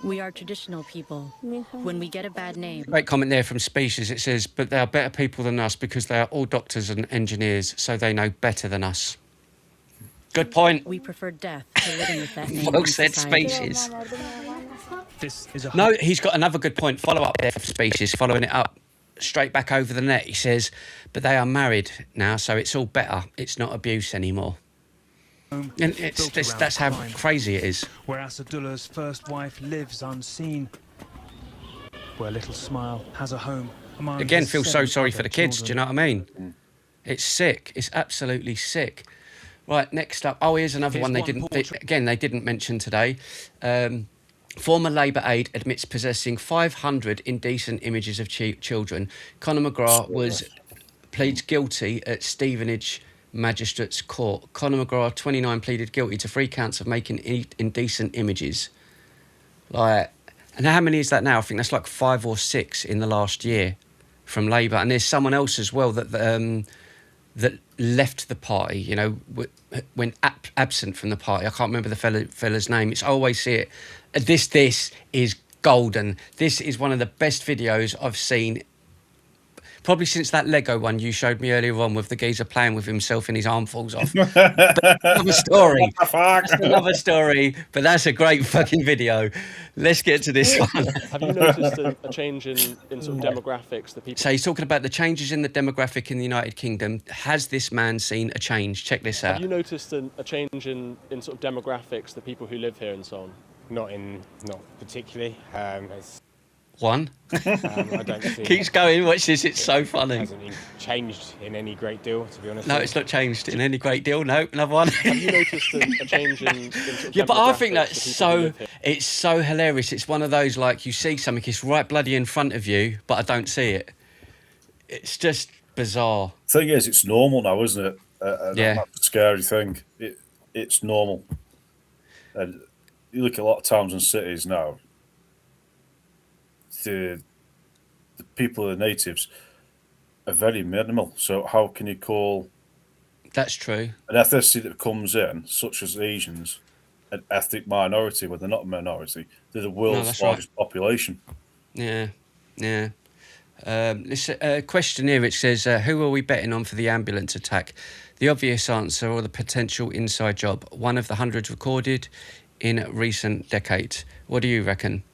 We are traditional people. When we get a bad name... Great comment there from Species. It says, but they are better people than us because they are all doctors and engineers, so they know better than us. Good point. We prefer death to living with that name. Well said, Species. This is a No, he's got another good point. Follow up there for Species, following it up. straight back over the net. He says, but they are married now, so it's all better. It's not abuse anymore. And that's how crazy it is. Where Asadullah's first wife lives unseen. Where Little Smile has a home. Again, feel so sorry for the kids, do you know what I mean? It's sick. It's absolutely sick. Right, next up. Oh, here's another one they didn't mention today. Former Labour aide admits possessing 500 indecent images of children. Conor McGrath pleads guilty at Stevenage Magistrates Court. Conor McGrath, 29, pleaded guilty to 3 counts of making indecent images. And how many is that now? I think that's like 5 or 6 in the last year from Labour. And there's someone else as well that that left the party, you know, went absent from the party. I can't remember the fella's name. I always see it. This is golden. This is one of the best videos I've seen, probably since that Lego one you showed me earlier on with the geezer playing with himself and his arm falls off. Another story. That's another story, but that's a great fucking video. Let's get to this one. Have you noticed a change in sort of demographics that people... So he's talking about the changes in the demographic in the United Kingdom. Has this man seen a change? Check this out. Have you noticed a change in sort of demographics, the people who live here and so on? Not particularly. One. I don't see. Keeps going. Watch this. It's so funny. It hasn't changed in any great deal, to be honest. No, it's not changed in any great deal. No, another one. Have you noticed a change in sort of yeah, but I think that's it's so hilarious. It's one of those, like, you see something, it's right bloody in front of you, but I don't see it. It's just bizarre. The thing is, it's normal now, isn't it? Yeah. That's the scary thing. It's normal. And you look at a lot of towns and cities now, the people, the natives, are very minimal. So how can you call... That's true. An ethnicity that comes in, such as Asians, an ethnic minority, when they're not a minority, they're the world's largest population. Yeah, yeah. This question here, it says, who are we betting on for the ambulance attack? The obvious answer, or the potential inside job? One of the hundreds recorded in recent decades. What do you reckon?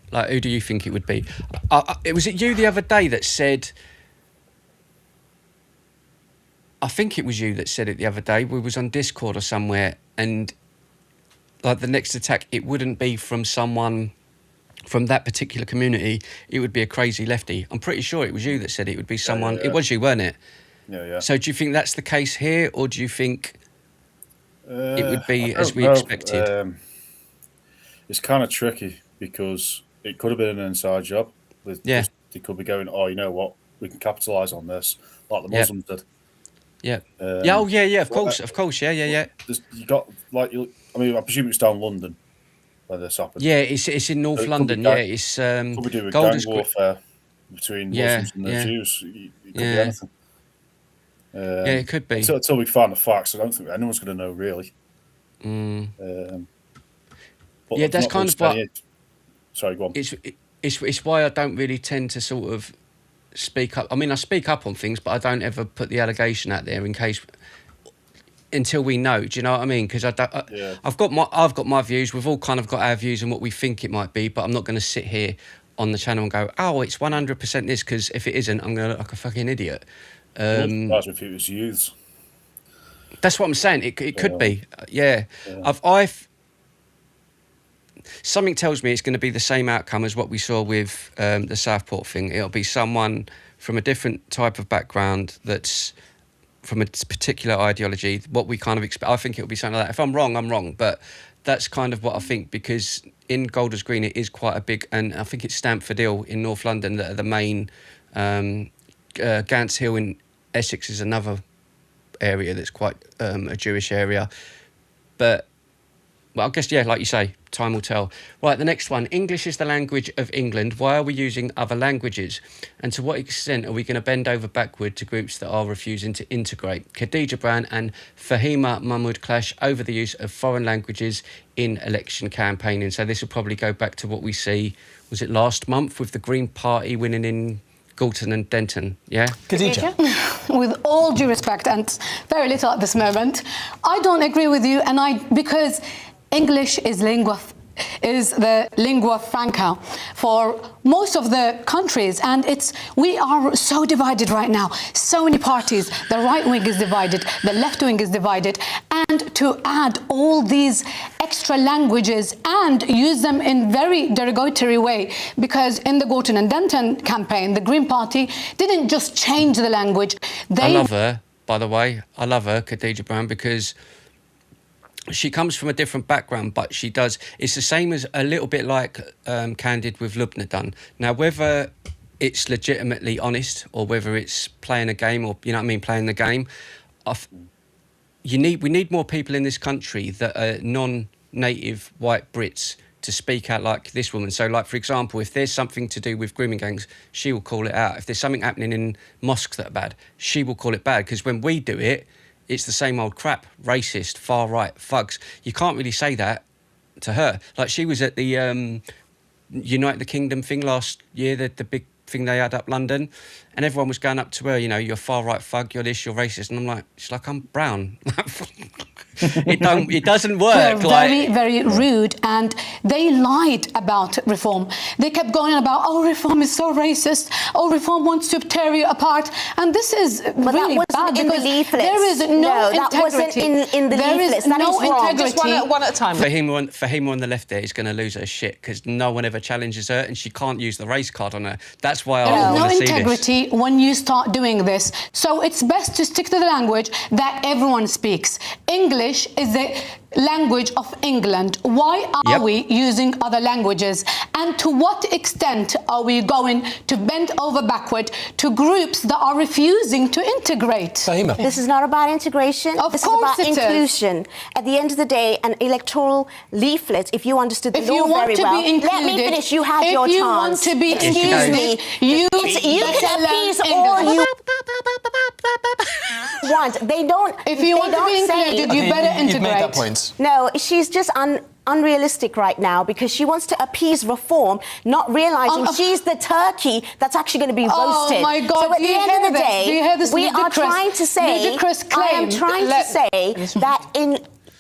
Like, who do you think it would be? Was it you the other day that said... I think it was you that said it the other day. We was on Discord or somewhere, and like the next attack, it wouldn't be from someone from that particular community. It would be a crazy lefty. I'm pretty sure it was you that said it would be someone. Yeah. It was you, weren't it? Yeah. So do you think that's the case here, or do you think it would be as we expected? It's kind of tricky because it could have been an inside job. They could be going, oh, you know what? We can capitalise on this, like the Muslims did. Yeah. Of course. Yeah. You got I presume it's down London where this happened. Yeah, it's in North London. It's probably do with gang warfare between Muslims and the Jews. It could be anything. It could be. Until we find the facts, I don't think anyone's going to know really. But that's kind of what. Sorry, go on. It's why I don't really tend to sort of speak up. I mean, I speak up on things, but I don't ever put the allegation out there in case until we know. Do you know what I mean? Because I've got my views. We've all kind of got our views and what we think it might be, but I'm not going to sit here on the channel and go, oh, it's 100% this, because if it isn't, I'm going to look like a fucking idiot. That's if it was youths. That's what I'm saying. It could be. Yeah. Something tells me it's going to be the same outcome as what we saw with the Southport thing. It'll be someone from a different type of background that's from a particular ideology, what we kind of expect. I think it'll be something like that. If I'm wrong, I'm wrong. But that's kind of what I think, because in Golders Green it is quite a big, and I think it's Stamford Hill in North London that are the main. Gants Hill in Essex is another area that's quite a Jewish area. But well, I guess, like you say, time will tell. Right, the next one. English is the language of England. Why are we using other languages? And to what extent are we going to bend over backward to groups that are refusing to integrate? Khadija Brown and Fahima Mahmood clash over the use of foreign languages in election campaigning. So this will probably go back to what we see, was it last month, with the Green Party winning in Galton and Denton, yeah? Khadija. With all due respect, and very little at this moment, I don't agree with you, because English is lingua is the lingua franca for most of the countries, and we are so divided right now. So many parties. The right wing is divided, the left wing is divided, and to add all these extra languages and use them in very derogatory way, because in the Gorton and Denton campaign, the Green Party didn't just change the language. I love her, by the way. I love her, Khadija Brown, because she comes from a different background, but she does. It's the same as a little bit like Candid with Lubna done. Now, whether it's legitimately honest or whether it's playing a game or, you know what I mean, playing the game, we need more people in this country that are non-native white Brits to speak out like this woman. So, like, for example, if there's something to do with grooming gangs, she will call it out. If there's something happening in mosques that are bad, she will call it bad. Because when we do it, it's the same old crap, racist, far right, thugs. You can't really say that to her. Like, she was at the Unite the Kingdom thing last year, the big thing they had up London, and everyone was going up to her, you know, you're far right thug, you're this, you're racist. And I'm like, she's like, I'm brown. It doesn't work. They're very, very rude, and they lied about reform. They kept going on about, oh, reform is so racist. Oh, reform wants to tear you apart. And this is really bad, in the leaflets. There is no integrity. That wasn't in the there leaflets. Is that no is wrong. integrity. Just one at a time. Fahima on the left there is going to lose her shit because no one ever challenges her, and she can't use the race card on her. That's why I want to see this. No integrity when you start doing this. So it's best to stick to the language that everyone speaks. English is the language of England. Why are we using other languages? And to what extent are we going to bend over backward to groups that are refusing to integrate? Fahima. This is not about integration. This is about inclusion. At the end of the day, an electoral leaflet, if you understood the law very well, let me finish. You had your chance. If you want to be included, you can appease all you want. They don't. If you want to be included, you better integrate. You've made that point. No, she's just unrealistic right now because she wants to appease reform, not realising she's the turkey that's actually going to be roasted. Oh my God! So at the end of the day, we are trying to say, I am trying to say that in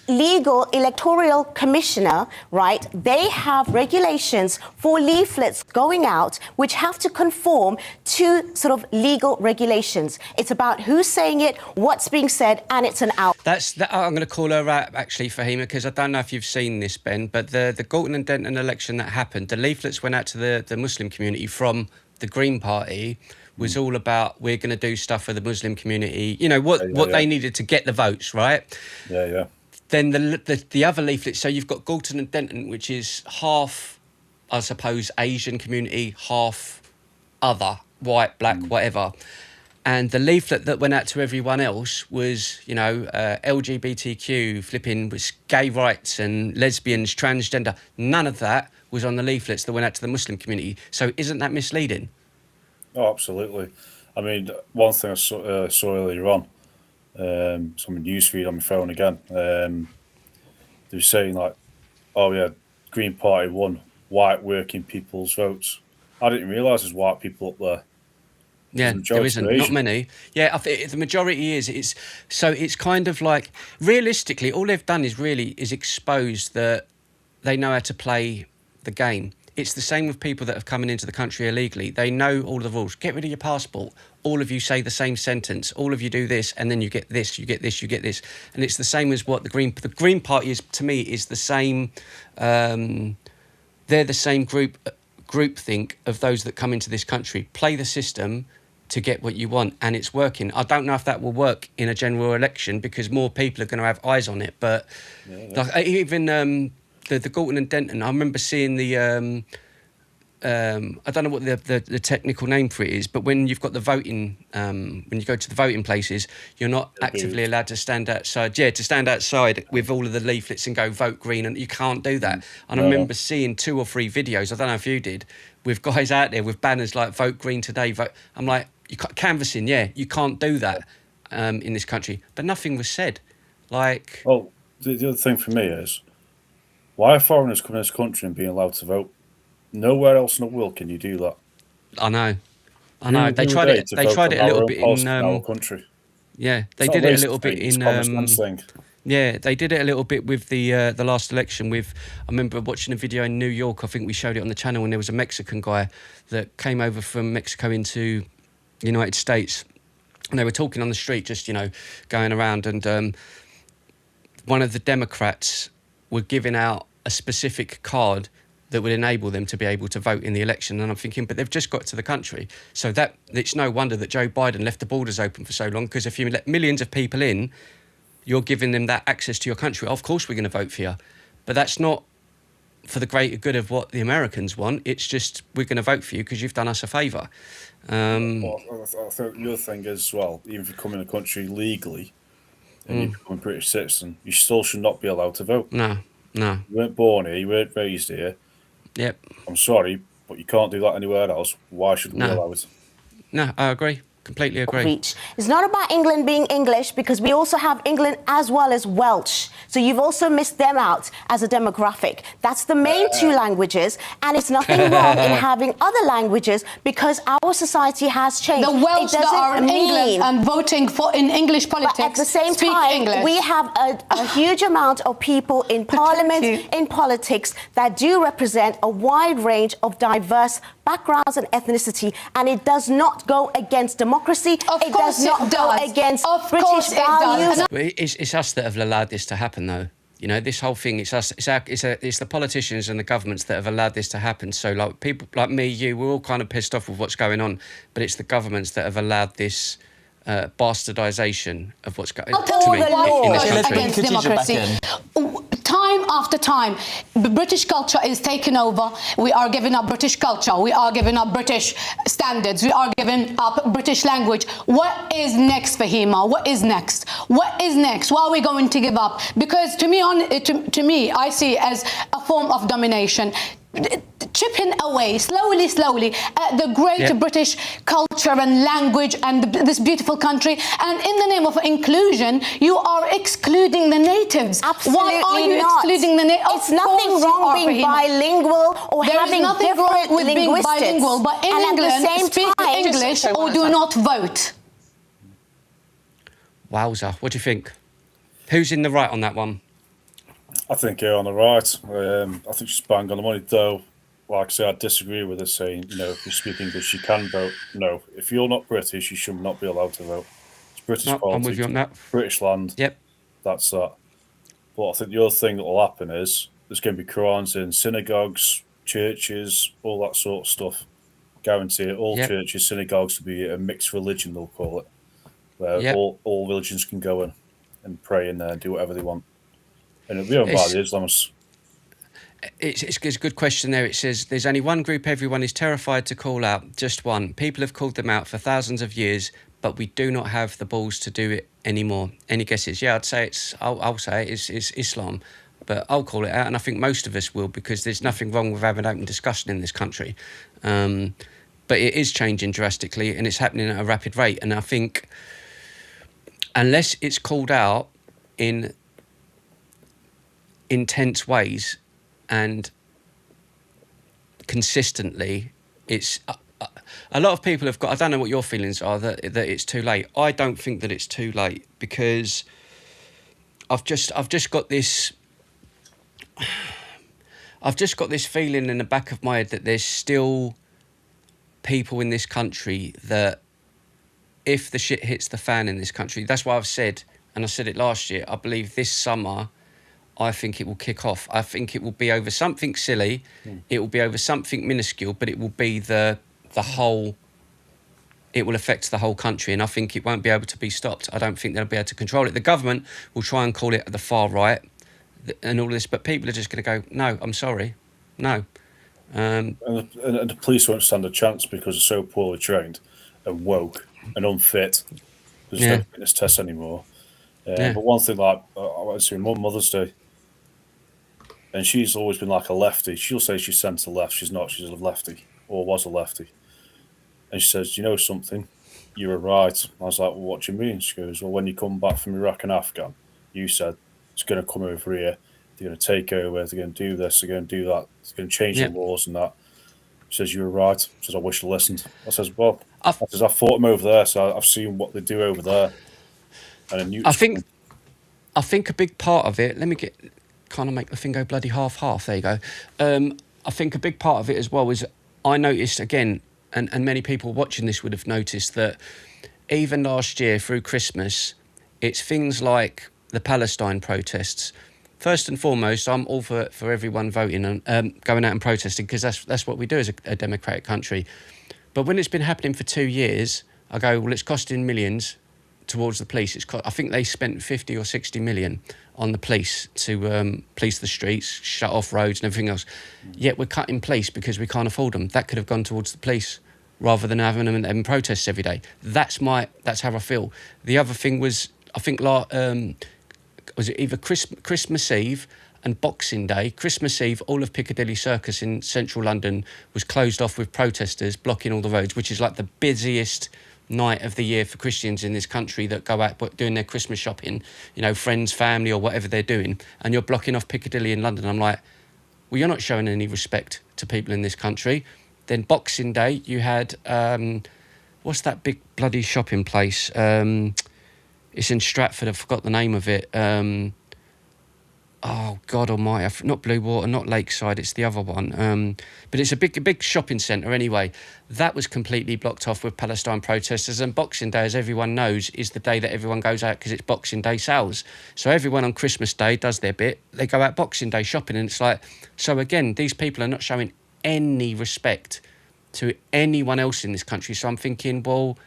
legal electoral commissioner, right, they have regulations for leaflets going out which have to conform to sort of legal regulations. It's about who's saying it, what's being said, and it's an out. I'm going to call her out, actually, Fahima, because I don't know if you've seen this, Ben, but the Gorton and Denton election that happened, the leaflets went out to the Muslim community from the Green Party, was all about, we're going to do stuff for the Muslim community, you know, what they needed to get the votes, right? Yeah. Then the other leaflets, so you've got Gorton and Denton, which is half, I suppose, Asian community, half other, white, black, whatever. And the leaflet that went out to everyone else was, you know, LGBTQ, flipping was gay rights and lesbians, transgender. None of that was on the leaflets that went out to the Muslim community. So isn't that misleading? Oh, absolutely. I mean, one thing I saw earlier on, some newsfeed on my phone again. They were saying like, "Oh yeah, Green Party won white working people's votes." I didn't realise there's white people up there. Yeah, there isn't. Not many. Yeah, I think the majority is. It's kind of like, realistically, all they've done is expose that they know how to play the game. It's the same with people that have coming into the country illegally. They know all the rules. Get rid of your passport. All of you say the same sentence. All of you do this, and then you get this, you get this, you get this. And it's the same as what the Green Party is, to me, is the same. They're the same groupthink of those that come into this country. Play the system to get what you want, and it's working. I don't know if that will work in a general election because more people are going to have eyes on it. But like, even the Gorton and Denton, I remember seeing the I don't know what the technical name for it is, but when you've got the voting, when you go to the voting places, you're not actively allowed to stand outside. Yeah, to stand outside with all of the leaflets and go vote green, and you can't do that. And I remember seeing 2 or 3 videos, I don't know if you did, with guys out there with banners like vote green today, vote. I'm like, canvassing, you can't do that in this country. But nothing was said. Like, well, the other thing for me is, why are foreigners coming to this country and being allowed to vote? Nowhere else in the world can you do that. I know. They tried it. They tried it a little bit in our country. Yeah, they did it a little bit in. Yeah, they did it a little bit with the last election. I remember watching a video in New York. I think we showed it on the channel, when there was a Mexican guy that came over from Mexico into the United States, and they were talking on the street, just going around, and one of the Democrats were giving out a specific card that would enable them to be able to vote in the election. And I'm thinking, but they've just got to the country, so that it's no wonder that Joe Biden left the borders open for so long, because if you let millions of people in, you're giving them that access to your country. Of course we're going to vote for you. But that's not for the greater good of what the Americans want. It's just, we're going to vote for you because you've done us a favour. Well, I think the other thing is, well, even if you come in the country legally and you become a British citizen, you still should not be allowed to vote. No. You weren't born here, you weren't raised here. Yep. I'm sorry, but you can't do that anywhere else. Why should we allow it? No, I agree. Completely agree. Reach. It's not about England being English, because we also have England as well as Welsh. So you've also missed them out as a demographic. That's the main two languages, and it's nothing wrong in having other languages, because our society has changed. The Welsh that are in England and voting in English politics, but at the same time, we have a huge amount of people in Parliament, in politics, that do represent a wide range of diverse backgrounds and ethnicity, and it does not go against democracy. It does not go against British values. It's us that have allowed this to happen, though. This whole thing, it's us. It's the politicians and the governments that have allowed this to happen. So, like, people like me, you, we're all kind of pissed off with what's going on, but it's the governments that have allowed this bastardisation of what's going on in this country. Against democracy. Time after time, British culture is taken over. We are giving up British culture. We are giving up British standards. We are giving up British language. What is next, Fahima? What is next? What is next? What are we going to give up? Because to me, I see it as a form of domination. Chipping away slowly at the great British culture and language and this beautiful country, and in the name of inclusion, you are excluding the natives. Absolutely. Why are you excluding the natives? It's nothing wrong being bilingual or having different with being bilingual, but in England, speak English or do not vote. Wowza, what do you think? Who's in the right on that one? I think you're on the right. I think she's bang on the money, though. Like I say, I disagree with her saying, if you speak English, you can vote. No, if you're not British, you should not be allowed to vote. It's British politics. I'm with you on that. British land. Yep. That's that. But I think the other thing that will happen is there's going to be Qurans in synagogues, churches, all that sort of stuff. Guarantee it. All churches, synagogues will be a mixed religion, they'll call it, where all religions can go in and pray in there and do whatever they want. And it'll be owned by the Islamists. It's a good question there. It says, there's only one group everyone is terrified to call out, just one. People have called them out for thousands of years, but we do not have the balls to do it anymore. Any guesses? Yeah, I'll say it's Islam, but I'll call it out, and I think most of us will, because there's nothing wrong with having open discussion in this country. But it is changing drastically, and it's happening at a rapid rate. And I think unless it's called out in intense ways and consistently, it's a lot of people have got, I don't know what your feelings are, that it's too late. I don't think that it's too late, because I've just got this feeling in the back of my head that there's still people in this country that, if the shit hits the fan in this country, that's why I've said, and I said it last year, I believe this summer I think it will kick off. I think it will be over something silly. It will be over something minuscule, but it will be the whole. It will affect the whole country, and I think it won't be able to be stopped. I don't think they'll be able to control it. The government will try and call it the far right and all this, but people are just going to go, no, I'm sorry, no. And the police won't stand a chance because they're so poorly trained and woke and unfit. There's no fitness tests anymore. But one thing, like, I went to my Mother's Day, and she's always been like a lefty. She'll say she's centre left. She's not. She's a lefty, or was a lefty. And she says, you know something? You were right. I was like, well, what do you mean? She goes, well, when you come back from Iraq and Afghan, you said it's going to come over here. They're going to take over. They're going to do this. They're going to do that. They're going to change the laws and that. She says, you were right. She says, I wish I listened. I says, well, I fought them over there, so I've seen what they do over there. And I think I think a big part of it, let me kind of make the thing go bloody half. There you go. I think a big part of it as well is I noticed again, and many people watching this would have noticed that even last year through Christmas, it's things like the Palestine protests. First and foremost, I'm all for everyone voting and going out and protesting, because that's what we do as a democratic country. But when it's been happening for 2 years, I go, well, it's costing millions towards the police. I think they spent 50 or 60 million on the police to police the streets, shut off roads and everything else. Yet we're cutting police because we can't afford them. That could have gone towards the police rather than having them in protests every day. That's how I feel. The other thing was, I think, was it either Christmas Eve and Boxing Day? Christmas Eve, all of Piccadilly Circus in central London was closed off with protesters blocking all the roads, which is like the busiest night of the year for Christians in this country that go out doing their Christmas shopping, you know, friends, family or whatever they're doing, and you're blocking off Piccadilly in London. I'm like, well, you're not showing any respect to people in this country. Then Boxing Day, you had, what's that big bloody shopping place? It's in Stratford, I forgot the name of it. Oh, God almighty, not Blue Water, not Lakeside, it's the other one. But it's a big shopping centre anyway. That was completely blocked off with Palestine protesters. And Boxing Day, as everyone knows, is the day that everyone goes out because it's Boxing Day sales. So everyone on Christmas Day does their bit. They go out Boxing Day shopping, and it's like... So again, these people are not showing any respect to anyone else in this country. So I'm thinking, well,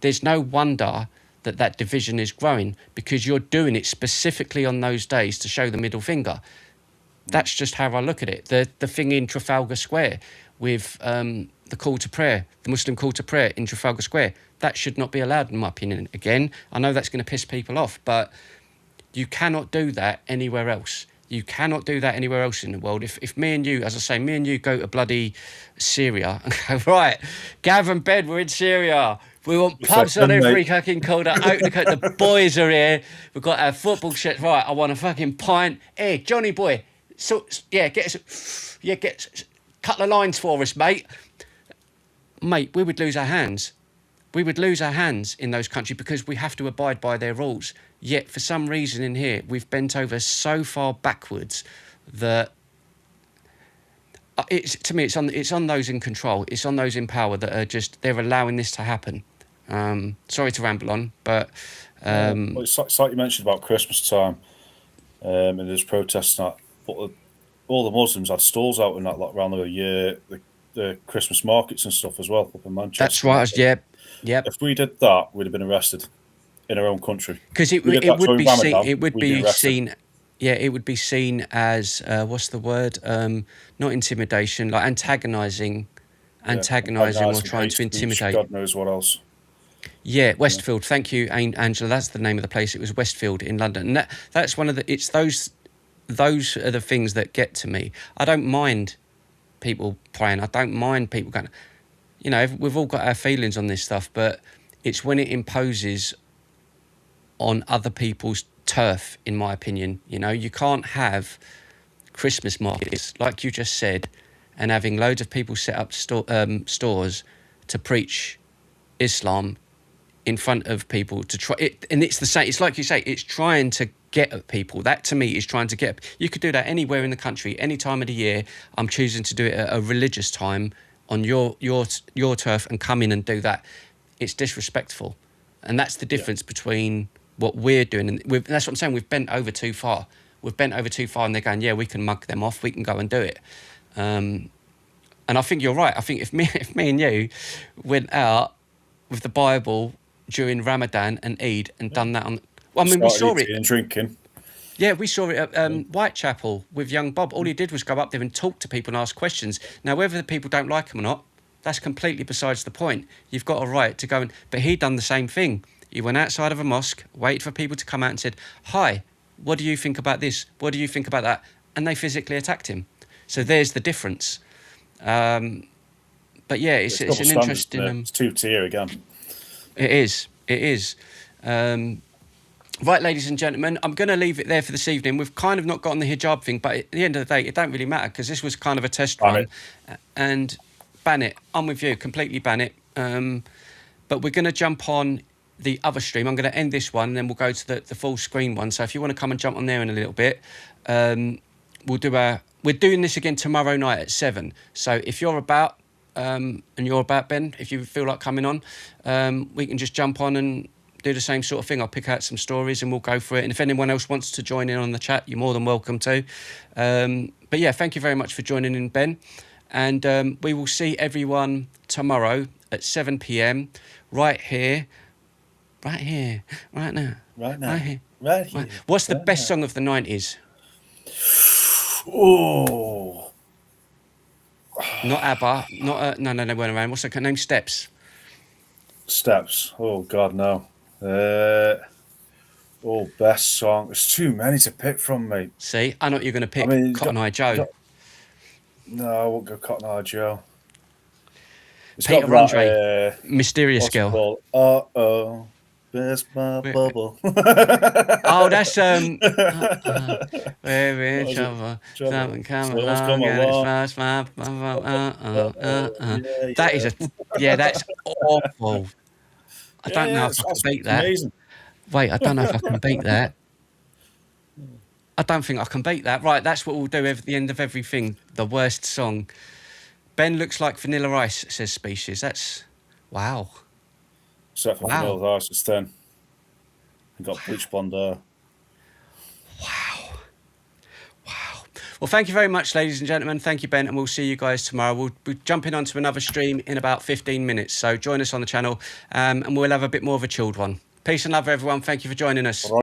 there's no wonder that division is growing, because you're doing it specifically on those days to show the middle finger. That's just how I look at it. The thing in Trafalgar Square with the call to prayer, the Muslim call to prayer in Trafalgar Square, that should not be allowed, in my opinion. Again, I know that's going to piss people off, but you cannot do that anywhere else. You cannot do that anywhere else in the world. If me and you, as I say, me and you go to bloody Syria and go, right, Gavin Bed, we're in Syria. We want pubs on every fucking corner. The boys are here. We've got our football shit. Right, I want a fucking pint. Hey, Johnny boy. So get a couple of lines for us, mate. Mate, we would lose our hands. We would lose our hands in those countries because we have to abide by their rules. Yet, for some reason in here, we've bent over so far backwards that to me, it's on those in control. It's on those in power that are they're allowing this to happen. Sorry to ramble on, but it's like you mentioned about Christmas time, and there's protests and that. But all the Muslims had stalls out in that around the Christmas markets and stuff as well up in Manchester. That's right. Yep. If we did that, we'd have been arrested in our own country. Because it would be seen. Yeah, it would be seen as what's the word? Not intimidation, like antagonising or trying to intimidate. God knows what else. Yeah, Westfield. Thank you, Angela. That's the name of the place. It was Westfield in London, and that's one of the. It's those are the things that get to me. I don't mind people praying. I don't mind people going. You know, we've all got our feelings on this stuff, but it's when it imposes on other people's turf, in my opinion. You know, you can't have Christmas markets, like you just said, and having loads of people set up stores to preach Islam in front of people to try it. And it's the same. It's like you say, it's trying to get at people. That to me is trying to get. You could do that anywhere in the country, any time of the year. I'm choosing to do it at a religious time on your turf and come in and do that. It's disrespectful, and that's the difference between what we're doing, and that's what I'm saying. We've bent over too far. And they're going, yeah, we can mug them off. We can go and do it. And I think you're right. I think if me and you went out with the Bible during Ramadan and Eid and done that on, well, I mean, we saw it and drinking. Yeah, we saw it at Whitechapel with young Bob. All he did was go up there and talk to people and ask questions. Now, whether the people don't like him or not, that's completely besides the point. You've got a right to go and, but he done the same thing. He went outside of a mosque, waited for people to come out and said, hi, what do you think about this? What do you think about that? And they physically attacked him. So there's the difference. But yeah, it's an interesting... It's two-tier again. It is. Right, ladies and gentlemen, I'm going to leave it there for this evening. We've kind of not gotten the hijab thing, but at the end of the day, it don't really matter because this was kind of a test run. And ban it. I'm with you, completely ban it. But we're going to jump on the other stream. I'm going to end this one and then we'll go to the full screen one. So if you want to come and jump on there in a little bit, we're doing this again tomorrow night at 7. So if you're about, and you're about, Ben, if you feel like coming on, we can just jump on and do the same sort of thing. I'll pick out some stories and we'll go for it. And if anyone else wants to join in on the chat, you're more than welcome to. But yeah, thank you very much for joining in, Ben. And we will see everyone tomorrow at 7 p.m. right here, right now. Right now. Right here. Right here. What's the best song of the 90s? Oh. Not ABBA. Not no, they weren't around. What's the name? Steps. Steps. Oh God, no. Best song. There's too many to pick from, mate. See, I know what you're going to pick. Cotton Eye Joe. No, I won't go Cotton Eye Joe. It's Peter got Andre, Mysterious Girl. Uh-oh, best my bubble. Oh, that's we're in trouble. Something come along. That is that's awful. I don't know if I can beat that. Amazing. Wait, I don't know if I can beat that. I don't think I can beat that. Right, that's what we'll do at the end of everything. The worst song. Ben looks like Vanilla Ice, says Species. That's... Wow. Except for Vanilla Ice, it's 10. I got bleach blonde hair. Wow. Well, thank you very much, ladies and gentlemen. Thank you, Ben, and we'll see you guys tomorrow. We'll be jumping onto another stream in about 15 minutes. So join us on the channel and we'll have a bit more of a chilled one. Peace and love, everyone. Thank you for joining us.